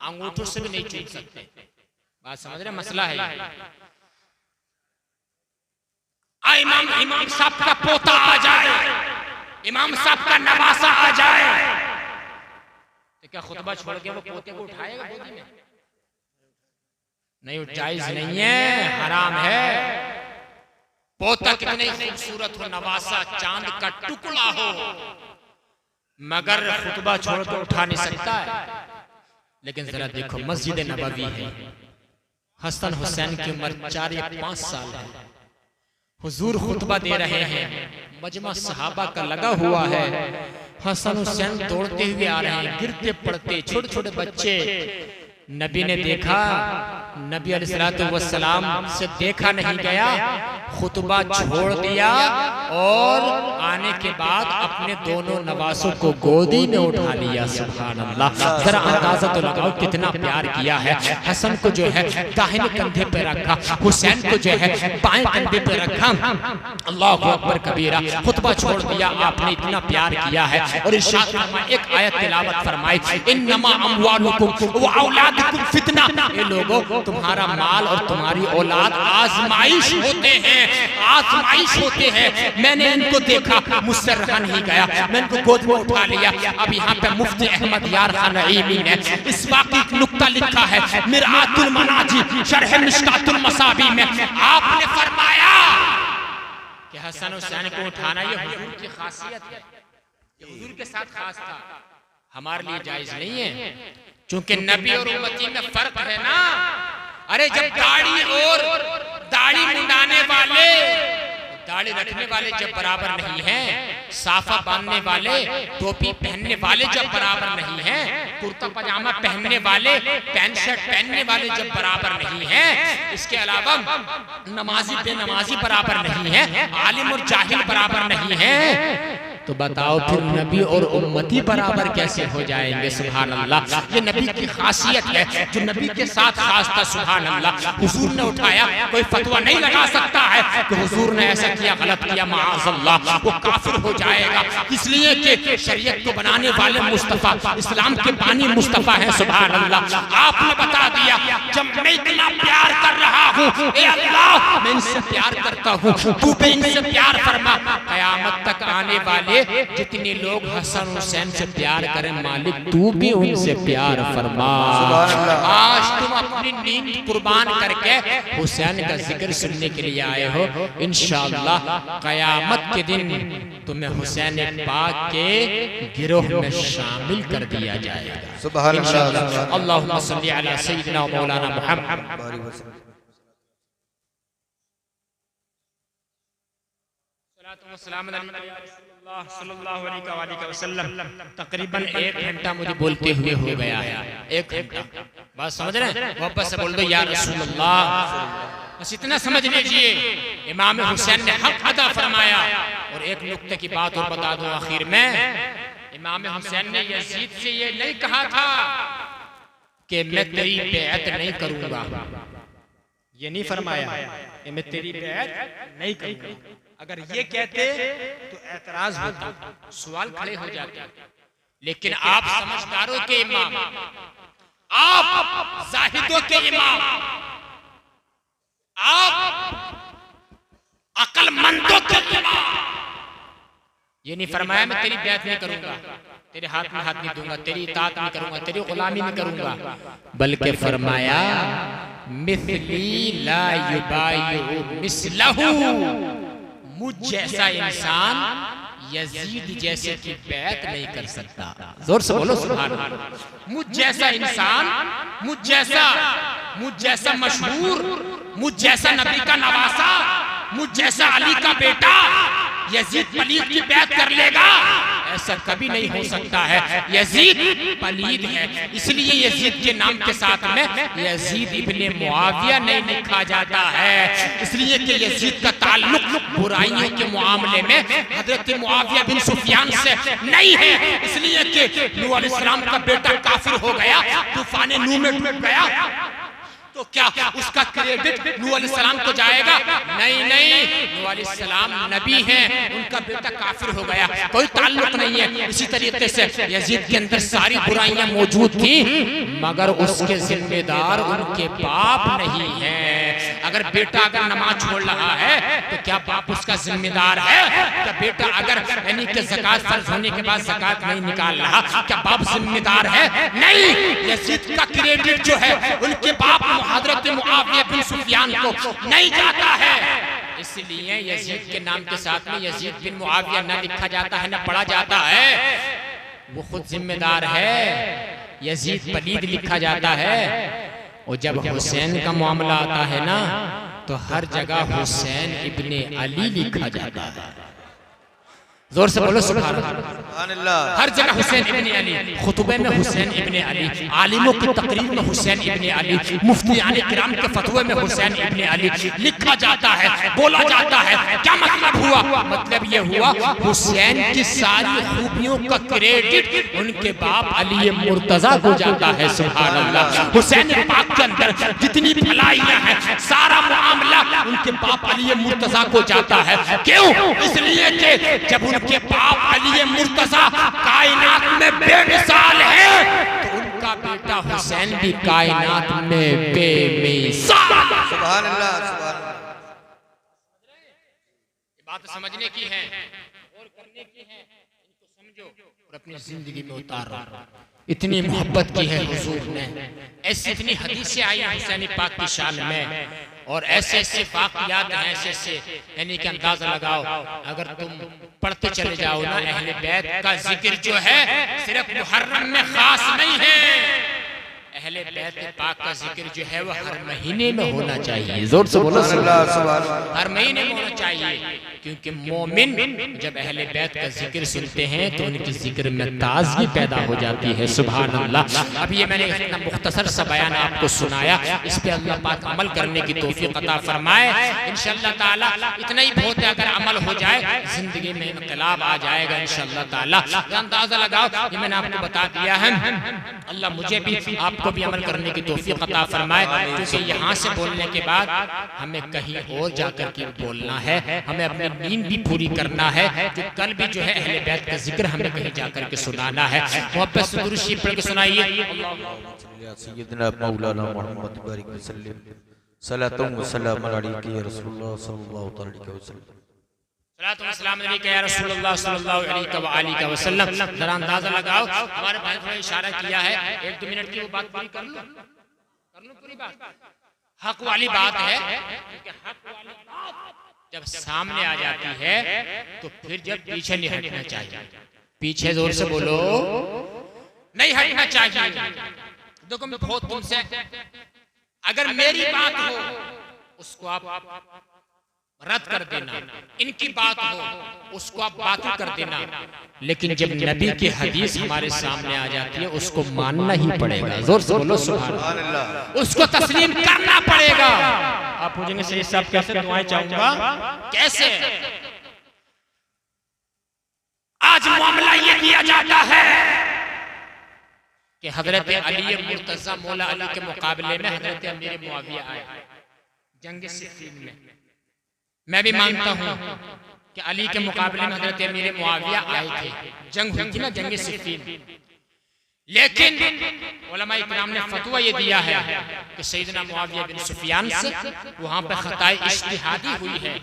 अंगूठों से भी नहीं चूम सकते। बात समझ रहे, मसला है। इमाम साहब का पोता आ जाए, इमाम साहब का नवासा आ जाए, तो क्या खुतबा छोड़ के वो पोते को उठाएगा गोदी में? नहीं, जायज नहीं है, हराम है। पोता कितने खूबसूरत हो, नवासा चांद का टुकड़ा हो, मगर खुतबा छोड़ कर उठा नहीं सकता है। लेकिन जरा देखो, मस्जिद नबवी है, हसन हुसैन की उम्र 4 या 5 साल है, हुजूर खुतबा दे रहे हैं, मजमा सहाबा का लगा हुआ है, हसन हुसैन दौड़ते हुए आ रहे हैं, गिरते पड़ते, छोटे छोटे बच्चे। नबी ने देखा, नबी अलैहिस्सलाम से देखा नहीं गया, खुतबा छोड़ दिया और आने के बाद अपने दोनों नवासों को गोदी में उठा लिया। सुभान अल्लाह, जरा अंदाजा तो लगाओ कितना प्यार किया है। हसन को जो है दाहिने कंधे पे रखा, हुसैन को जो है बाएं कंधे पे रखा। अल्लाहु अकबर कबीरा, खुतबा छोड़ दिया, आपने इतना प्यार किया है। और इरशाद फरमाया, एक आयत तिलावत फरमाई, इन्नमा अमवालुकुम व औलादुकुम फितना। ये लोगों, तुम्हारा माल और तुम्हारी औलाद आजमाइश होते हैं, आजमाइश होते हैं। मैंने इनको देखा, मुझसे रहा नहीं गया, मैं इनको गोद में उठा लिया। अब यहाँ पे मुफ्ती अहमद यार खान नईमी ने इस वाक़ई एक नुक्ता लिखा है मिरआतुल मनाजी शरह मिशकातुल मसाबी में। आपने फरमाया कि हसन हुसैन को उठाना ये हुजूर की खासियत है, ये हुजूर के साथ खास था, हमारे लिए जायज नहीं है, क्योंकि नबी और उम्मती में फर्क है ना। अरे जब दाढ़ी मुंडाने वाले, दाढ़ी रखने वाले जब बराबर नहीं हैं, साफा बांधने वाले, टोपी पहनने वाले जब बराबर नहीं हैं, कुर्ता पजामा पहनने वाले, पैंट शर्ट पहनने वाले जब बराबर नहीं हैं, इसके अलावा नमाजी बेनमाजी बराबर नहीं है, आलिम और जाहिल बराबर नहीं है, तो बताओ फिर नबी और उम्मती बराबर कैसे हो जाएंगे? सुभान अल्लाह, ये नबी की खासियत है जो नबी के साथ खास था। सुभान अल्लाह, हुजूर ने उठाया, कोई फतवा नहीं लगा सकता है कि हुजूर ने ऐसा किया, गलत किया, माअज़ल्लाह, वो काफिर हो जाएगा। इसलिए कि शरीयत को बनाने वाले मुस्तफा, इस्लाम के बानी मुस्तफा है। सुभान अल्लाह, आपने बता दिया, जब मैं इतना प्यार कर रहा हूँ, ए अल्लाह मैं इनसे प्यार करता हूँ, तू भी इनसे प्यार फरमा। क़यामत तक आने वाले जितने लोग हसन हुसैन से प्यार करें, मालिक तू भी उनसे प्यार फरमा। आज तुम अपनी नींद कुर्बान करके हुसैन का जिक्र सुनने के लिए आए हो, इंशाअल्लाह क़यामत के दिन तुम्हें हुसैन पाक के गिरोह में शामिल कर दिया जाएगा। सुभान अल्लाह, अल्लाहुम्मा सल्ली अला सय्यिदिना व मौलाना मुहम्मद। तकरीबन 1 घंटा मुझे बोलते हुए हो गया है, 1 घंटा। बात समझ रहे हैं? वापस से बोल दो या रसूल अल्लाह। बस इतना समझ लीजिए, इमाम हुसैन ने हक अदा फरमाया। और एक नुक्ते की बात और बता दूं आखिर में, इमाम हुसैन ने यजीद से ये नहीं कहा था कि मैं तेरी बैत नहीं करूंगा, ये नहीं फरमाया कि मैं तेरी बैत नहीं करूंगा। अगर ये कहते तो एतराज होता, सवाल खड़े हो जाते। लेकिन आप समझदारों के इमाम, आप जाहिदों के इमाम, आप अक्लमंदों के इमाम, ये नहीं फरमाया मैं तेरी बैत नहीं करूंगा, तेरे हाथ में हाथ नहीं दूंगा, तेरी इताअत नहीं करूंगा, तेरी गुलामी नहीं करूंगा, बल्कि फरमाया मिस्ली ला युबायु मिस्लहू, मुझ जैसा इंसान यजीद जैसे की बैत नहीं कर सकता। जोर से बोलो सुभान अल्लाह। मुझ जैसा इंसान, मुझ जैसा मशहूर, मुझ जैसा नबी का नवासा, मुझ जैसा अली का बेटा यजीद पलीद की बैत कर लेगा, ऐसा कभी नहीं हो सकता है। यजीद पलीद है, इसलिए यजीद के नाम के साथ में यजीद इब्ने मुआविया नहीं लिखा जाता है, इसलिए कि यजीद का ताल्लुक बुराइयों के मामले में हजरत मुआविया बिन सुफियान से नहीं है, इसलिए कि नूह अलैहिस्सलाम का बेटा काफिर हो गया, तूफान नूह में डूब गया, तो क्या उसका क्रेडिट नूह अलैहिस्सलाम को जाएगा? नहीं, नूह अलैहिस्सलाम नबी हैं, उनका बेटा काफिर हो गया, कोई ताल्लुक नहीं है। इसी तरीके से यजीद के अंदर सारी बुराइयां मौजूद थी, मगर उसके जिम्मेदार उनके बाप नहीं है। अगर बेटा अगर नमाज छोड़ रहा है तो क्या बाप उसका जिम्मेदार है? क्या बेटा अगर यानी कि ज़कात फर्ज होने के बाद ज़कात नहीं निकाल रहा, क्या बाप जिम्मेदार है? नहीं। यजीद का क्रेडिट जो है उनके बाप हजरत मुआविया बिन सुफियान को नहीं जाता है। इसलिए यजीद के नाम के साथ में यजीद बिन मुआविया न लिखा जाता है, न पढ़ा जाता है। वो खुद जिम्मेदार है। यजीद पलीद लिखा जाता है। और जब हुसैन का मामला आता है ना, तो हर जगह हुसैन इब्ने अली लिखा जाता है। जोर से बोलो सुभान अल्लाह। हर जगह हुसैन इब्ने अली, खुतबे में हुसैन इब्ने अली, आलिमों की तकरीर में हुसैन इब्ने अली, मुफ्तियाने किराम के फतवे में हुसैन इब्ने अली लिखा जाता है, बोला जाता है। क्या मतलब हुआ? मतलब ये हुआ हुसैन की सारी खूबियों का क्रेडिट उनके बाप अली मुर्तजा को जाता है। सुभान अल्लाह। हुसैन पाक के अंदर जितनी भलाइयां हैं, सारा मामला उनके बाप अली मुर्तजा को जाता है। क्यों? इसलिए कि जब उनके बाप अली मुर्तजा कायनात में बेमिसाल है, तो उनका बेटा हुसैन भी कायनात में बेमिसाल। सुभान अल्लाह, सुभान अल्लाह। बात समझने की है और करने की है, इनको समझो और अपनी जिंदगी में उतारो। इतनी मोहब्बत की है हुजूर ने, ऐसी इतनी हदीसें आई हैं हुसैन पाक की शान में, और ऐसे ऐसे वाक़ियात हैं, ऐसे ऐसे यानी कि अंदाजा लगाओ। अगर तुम पढ़ते चले जाओ ना, अहले बैत का जिक्र जो है सिर्फ मुहर्रम में खास नहीं है। अहले बैत पाक का जिक्र जो है वो हर महीने में होना चाहिए। जोर से बोलो हर महीने में होना चाहिए, क्योंकि मोमिन जब अहले बैत का जिक्र सुनते हैं तो उनकी जिक्र में ताज़गी पैदा हो जाती है। सुभान अल्लाह। अब ये मैंने इतना मुख्तसर सा बयान आपको सुनाया, इस पे अल्लाह पाक अमल करने की तौफीक अता फरमाए इंशाअल्लाह ताला। इतना ही बहुत है, अगर अमल हो जाए जिंदगी में इनकलाब आ जाएगा इंशाअल्लाह ताला। अंदाजा लगाओ, ये मैंने आपको बता दिया है। अल्लाह मुझे भी आपको भी अमल करने की तौफीक अता फरमाए, क्योंकि यहाँ से बोलने के बाद हमें कहीं और जाकर के बोलना है, हमें अपनी नींद भी पूरी करना है। जो कल भी जो है अहले बैत का जिक्र हमें कहीं जाकर के सुनाना है। मोहब्बत से दुरूद शरीफ पढ़ के सुनाइए। सय्यदना मौलाना मोहम्मद बारिक वसल्लम सलातु व सलाम अलैहि या रसूलुल्लाह सल्लल्लाहु अलैहि वसल्लम। सलातु व सलाम अलैहि या रसूलुल्लाह सल्लल्लाहु अलैहि वसल्लम। जरा अंदाजा लगाओ, हमारे भाई ने इशारा किया है, 1-2 मिनट की वो बात पूरी कर लो पूरी बात। हक वाली बात है, क्योंकि हक वाली बात जब सामने आ जाती है तो फिर जब पीछे नहीं हटना चाहिए। पीछे जोर से बोलो, नहीं हटना चाहिए। देखो मैं बहुत तुमसे, अगर मेरी बात हो उसको आप रद्द कर देना, इनकी बात हो उसको आप बातिल कर देना, लेकिन जब नबी की हदीस हमारे सामने आ जाती है उसको मानना ही पड़ेगा। जोर से बोलो सुभान अल्लाह। उसको तस्लीम करना पड़ेगा। आप पूछेंगे सही साहब कैसे दुआएं चाहूंगा, कैसे? आज मामला ये किया जाता है कि हजरत अली मुर्तजा मौला अली के मुकाबले में हजरत अमीर मुआविया आए जंग सिफ़ीन में। मैं भी मानता हूं कि अली के मुकाबले में हजरत अमीर मुआविया आए थे, जंग हुई थी ना, जंग सिफ़ीन। लेकिन उलमाए किराम ने फतवा ये दिया है कि सैयदना मुआविया बिन सुफियान से वहां पर खताए इज्तिहादी हुई है।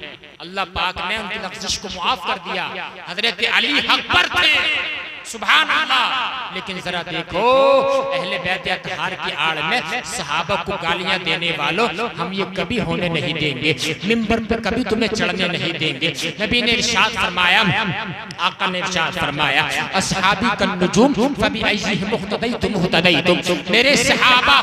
अल्लाह पाक ने उनकी लफ्ज़िश को मुआफ कर दिया। हजरत अली हक पर थे, सुभान अल्लाह। लेकिन जरा देखो, अहले बैत अतहार की आड़ में सहाबा को गालियां देने वालों, हम ये कभी होने नहीं देंगे, मिंबर पर कभी तुम्हें चढ़ने नहीं देंगे। नबी ने इरशाद फरमाया, आका ने इरशाद फरमाया, अस्हाबी कन नुजूम फबिअय्यिहिम मुक़्तदैतुम मुहतदैतुम। मेरे सहाबा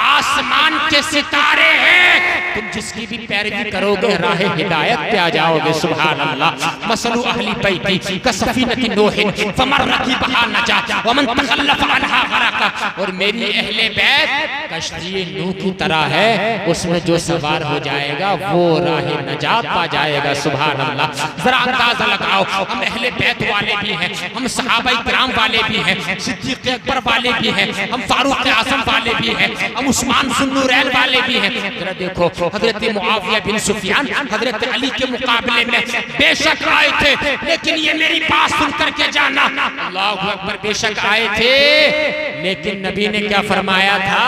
आसमान के सितारे हैं, तुम जिसकी भी पैरवी करोगे राह हिदायत पे आ जाओगे। सुभान अल्लाह। मसलु अहली बैती कसफीनति नूहिन फमर्रति बहा नजा वमन तखल्लफ अन्हा गरका। और मेरी अहले बैत कश्ती नूह की तरह है, उसमें जो सवार हो जाएगा वो राह नजात पा जाएगा। सुभान अल्लाह। जरा अंदाजा लगाओ, हम अहले बैत वाले भी हैं, हम सहाबा किराम वाले भी हैं, सिद्दीक़ अकबर वाले भी हैं, हम फारूक आज़म वाले भी हैं, हम उस्मान ज़ुन्नूरैन वाले भी हैं। जरा देखो, हजरत मुआविया बिन सुफियान हजरत अली के मुकाबले में बेशक आए थे, लेकिन ये मेरी बात सुन करके जाना, अल्लाहु अकबर, बेशक आए थे, लेकिन नबी ने क्या फरमाया था?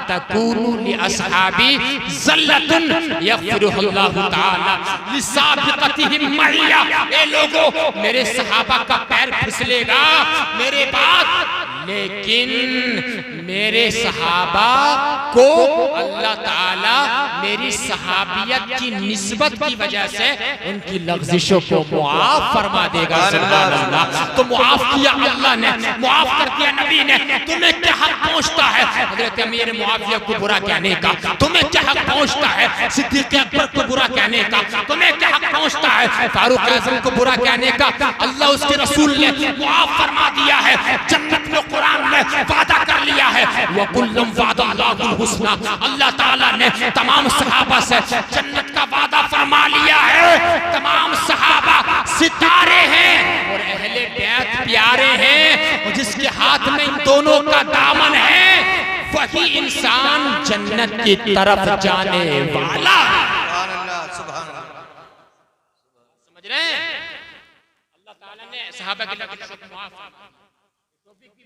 तकूनु लि अस्हाबी ज़ल्लतुन यग़फ़िरुहुल्लाहु तआला लिसाबिक़तिहिम मइया। ए लोगों, मेरे सहाबा का पैर फिसलेगा मेरे बाद, लेकिन मेरे सहाबा को अल्लाह ताला मेरी सहाबियत की निस्बत की वजह से उनकी लग़्ज़िशों को मुआफ़ फरमा देगा। सुभान अल्लाह। तो मुआफ़ किया अल्लाह ने, मुआफ़ कर दिया नबी ने। तुम्हें क्या हक पहुँचता है हज़रत अमीर मुआविया को बुरा कहने का? तुम्हें क्या हक पहुँचता है सिद्दीक़ अकबर को बुरा कहने का? तुम्हें क्या हक पहुँचता है फारूक आज़म को बुरा कहने का? अल्लाह उसके रसूल ने मुआफ़ फरमा दिया है। जन्नत में कुरान ने वादा कर लिया है, वकुल्लुम वअदल्लाहुल हुस्ना। अल्लाह ताला ने तमाम सहाबा से जन्नत का वादा फरमा लिया है। तमाम सहाबा सितारे हैं और अहले बैत प्यारे हैं, और जिसके हाथ में इन दोनों का दामन है वही इंसान जन्नत की तरफ जाने वाला। समझ रहे हैं? अल्लाह ताला ने सहाबा के लिए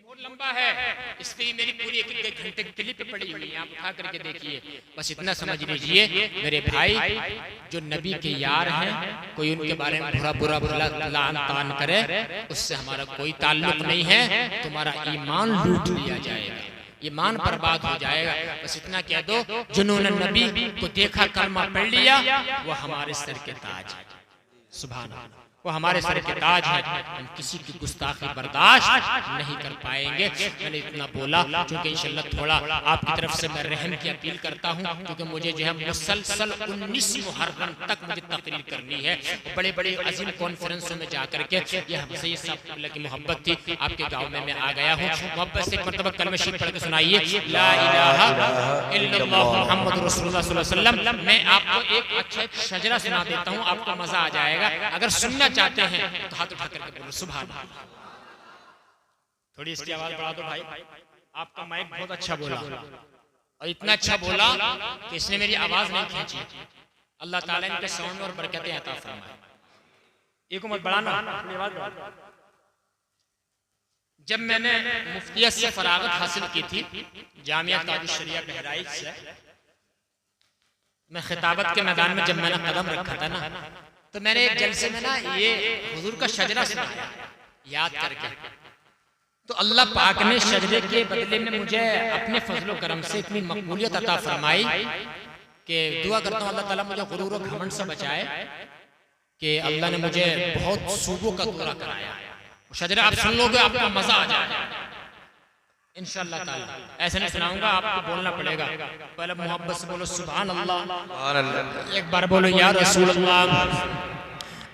बहुत लंबा है, इसलिए मेरी पूरी एक घंटे की क्लिप पड़ी हुई है, आप उठा करके देखिए। बस इतना समझ लीजिए मेरे भाई, जो नबी के यार हैं, कोई उनके बारे में बुरा बुरा भला लान तान करे, उससे हमारा कोई ताल्लुक नहीं है। तुम्हारा ईमान लूट लिया जाएगा, ईमान बर्बाद हो जाएगा। बस इतना कह दो, जिन्होंने नबी को देखा, कलमा पढ़ लिया, वो हमारे सर के ताज है। सुभान अल्लाह, वो हमारे सर के ताज है। हम किसी की गुस्ताखी बर्दाश्त नहीं कर पाएंगे। मैंने इतना बोला क्योंकि इंशाल्लाह थोड़ा आपकी तरफ से मैं रहम की अपील करता हूँ, क्योंकि मुझे जो है मुसलसल 19 मुहर्रम तक मुझे तकरीर करनी है। बड़े बड़े अजीम कॉन्फ्रेंसों में जा करके, ये हमसे ये सब अल्लाह की मोहब्बत थी। आपके गाँव में मैं आ गया हूँ, मोहब्बत से एक मरतबा कलमा शरीफ पढ़ के सुनाइए, ला इलाहा इल्लल्लाह मुहम्मद रसूलुल्लाह सल्लल्लाहु अलैहि वसल्लम। मैं आपको एक अच्छा शजरा सुना देता हूँ, आपको मजा आ जाएगा। अगर सुनना चाहते हैं तो हाथ उठा करके बोलो सुभान अल्लाह। थोड़ी इसकी आवाज बढ़ा दो भाई, आपका माइक बहुत अच्छा बोला, और इतना अच्छा बोला कि इसने मेरी आवाज नहीं खींची। अल्लाह ताला इनके साउंड और बरकतें अता फरमाए। एक मत बढ़ाना, जब मैंने मुफ्तियत से फरागत हासिल की थी जामिया ताजुश शरिया बहराइच से, मैं खिताबत के मैदान में जब मैंने कदम रखा था ना, तो मैंने एक जलसे में ना ये हुजूर का शजरा सुनाया याद करके। तो अल्लाह पाक ने शजरे के बदले में मुझे अपने फजलो करम से इतनी मकबूलियत अता फरमाई कि दुआ करता हूँ अल्लाह ताला मुझे गुरूर और घमंड से बचाए, कि अल्लाह ने मुझे बहुत सूबों का दौरा कराया। शजरा आप सुन लोगे, आपको मजा आ जाएगा इंशाअल्लाह ताला। ऐसे नहीं सुनाऊंगा, आपको बोलना पड़ेगा। पहले मोहब्बत से बोलो सुभान अल्लाह, एक बार बोलो या रसूल अल्लाह।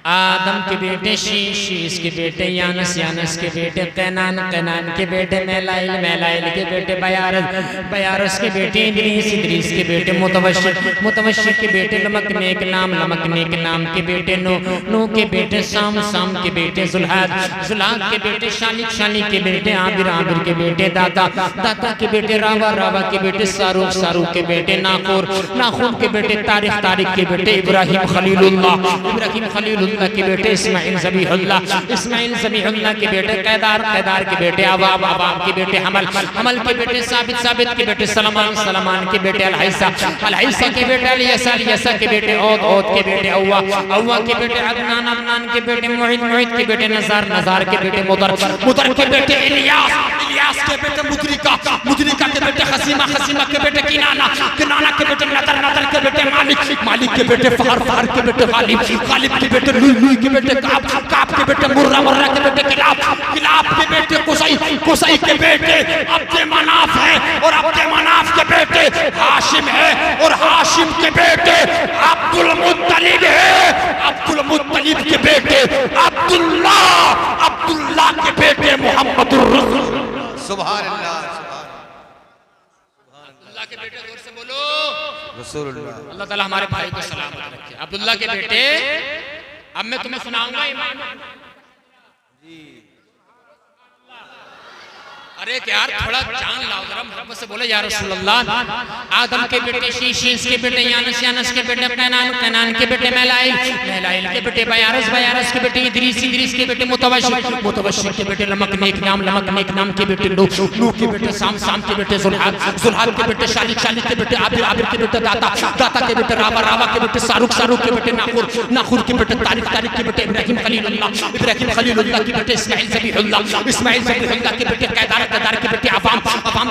आदम के बेटे शीश, शीश के बेटे यानस, यानस के बेटे कैनान, कैनान के बेटे मैलाइल, मैलाइल के बेटे बयारस, बयारस के बेटे इद्रीस, इद्रीस के बेटे मुतवश्शिक, मुतवश्शिक के बेटे लमकने के नाम, लमकने के नाम के बेटे नो, नो के बेटे शाम, शाम के बेटे जुल्हाद, जुल्हाद के बेटे शालिक, शालिक के बेटे आबिर, आबिर के बेटे दाता, दाता के बेटे रावा, रावा के बेटे सारूक, सारूक के बेटे नाखूर, नाखूर के बेटे तारिक, तारिक के बेटे इब्राहिम खलीलुल्लाह, इब्राहिम खलीलुल्लाह के बेटे इस्माइल ज़बीहुल्लाह, इस्माइल ज़बीहुल्लाह के बेटे कैदार, कैदार के बेटे अवाब, अवाब के बेटे हमल, हमल के बेटे साबित, साबित के बेटे सलमान, सलमान के बेटे अलहैसा, अलहैसा के बेटे अलियसा, अलियसा के बेटे औद, औद के बेटे अव्वा, अव्वा के बेटे अदनान, अदनान के बेटे मुईद, मुईद के बेटे नज़ार, नज़ार के बेटे मुदर, मुदर के बेटे इलियास, इलियास के बेटे मुदरिका, मुदरिका के बेटे खसीमा, खसीमा के बेटे किनाना, किनाना के बेटे नदर, नदर के बेटे मालिक, मालिक के बेटे फहर, फहर के बेटे गालिब, गालिब के बेटे लुई के बेटे काब, काब के बेटे मुर्रा, मुर्रा के बेटे किलाब, किलाब के बेटे कुसई, कुसई के बेटे अब्द मनाफ है, और अब्द मनाफ के बेटे हाशिम है, और हाशिम के बेटे अब्दुल मुत्तलिब है, अब्दुल मुत्तलिब के बेटे अब्दुल्ला, अब्दुल्ला के बेटे मोहम्मदुर रसूल। सुभान अल्लाह, अब्दुल्ला के बेटे जोर से बोलो रसूलुल्लाह। अल्लाह ताला हमारे भाई को सलामत रखे। अब्दुल्ला के बेटे, अब मैं तुम्हें सुनाऊंगा इमाम जी, अरे यार थोड़ा जान लाओ जरा, मोहब्बत से बोले या रसूल अल्लाह। आदम के बेटे शीश के बेटे यानस के बेटे कैनान के बेटे महलाइल के बेटे बयारस के बेटे इदरीस के बेटे मुतवशिर के बेटे लमक नेक नाम के बेटे नूह के बेटे साम के बेटे जुल्हाद के बेटे शालिक के बेटे आबिर के बेटे दाता के बेटे रावा के बेटे सारुक के बेटे नाखुर के बेटे तारिक के बेटे इब्राहिम खलीलुल्लाह के बेटे इस्माइल ज़बीहुल्लाह के बेटे केदार के बेटे अवाम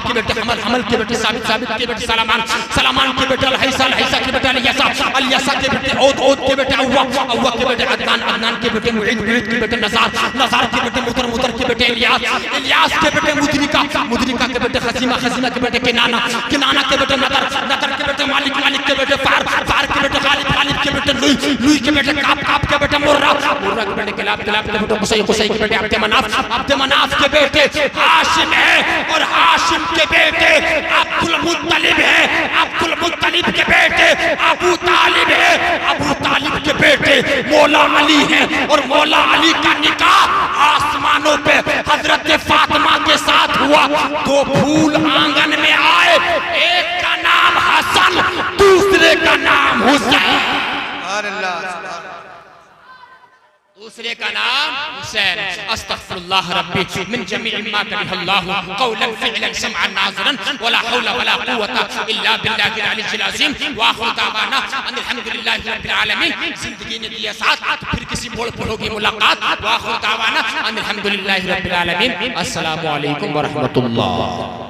के बेटे हमल के बेटे साबित के बेटे सलामान के बेटे अलहैसा के बेटे अलियासा के बेटे औद के बेटे अव्वा के बेटे अदनान के बेटे मुईद के बेटे नज़ार के बेटे मुतर के बेटे इलियास के बेटे मुदरिका के बेटे खजीमा के बेटे किनाना के बेटे नदर के बेटे मालिक के बेटे फार के बेटे गालिब के बेटे लुई के बेटे काप के बेटे मुर्रा के बेटे किलाब के बेटे कुसै के बेटे अब्द मनाफ के बेटे हाशिम है और हाशिम के बेटे अब्दुल मुत्तलिब है, अब्दुल मुत्तलिब के बेटे अबू तालिब के बेटे मौला अली है और मौला अली का निकाह आसमानों पे हजरत फातिमा के साथ हुआ। दो फूल आंगन में आए, एक का नाम हसन दूसरे का नाम हुसैन, दूसरे का नाम हुसैन। अस्तगफिरुल्लाह रब्बी मिन जमीइ मा करिहल्लाहु कौलन फिअलन समअन नाज़रन वला हौला वला कुव्वता इल्ला बिल्लाहिल अलिय्यिल अज़ीम व आखिरु दावाना अल्हम्दुलिल्लाहि रब्बिल आलमीन। जिंदगी ने दिया साथ, फिर किसी मोड़ पर होगी मुलाकात। व आखिरु दावाना अल्हम्दुलिल्लाहि रब्बिल आलमीन। अस्सलामु अलैकुम व रहमतुल्लाह।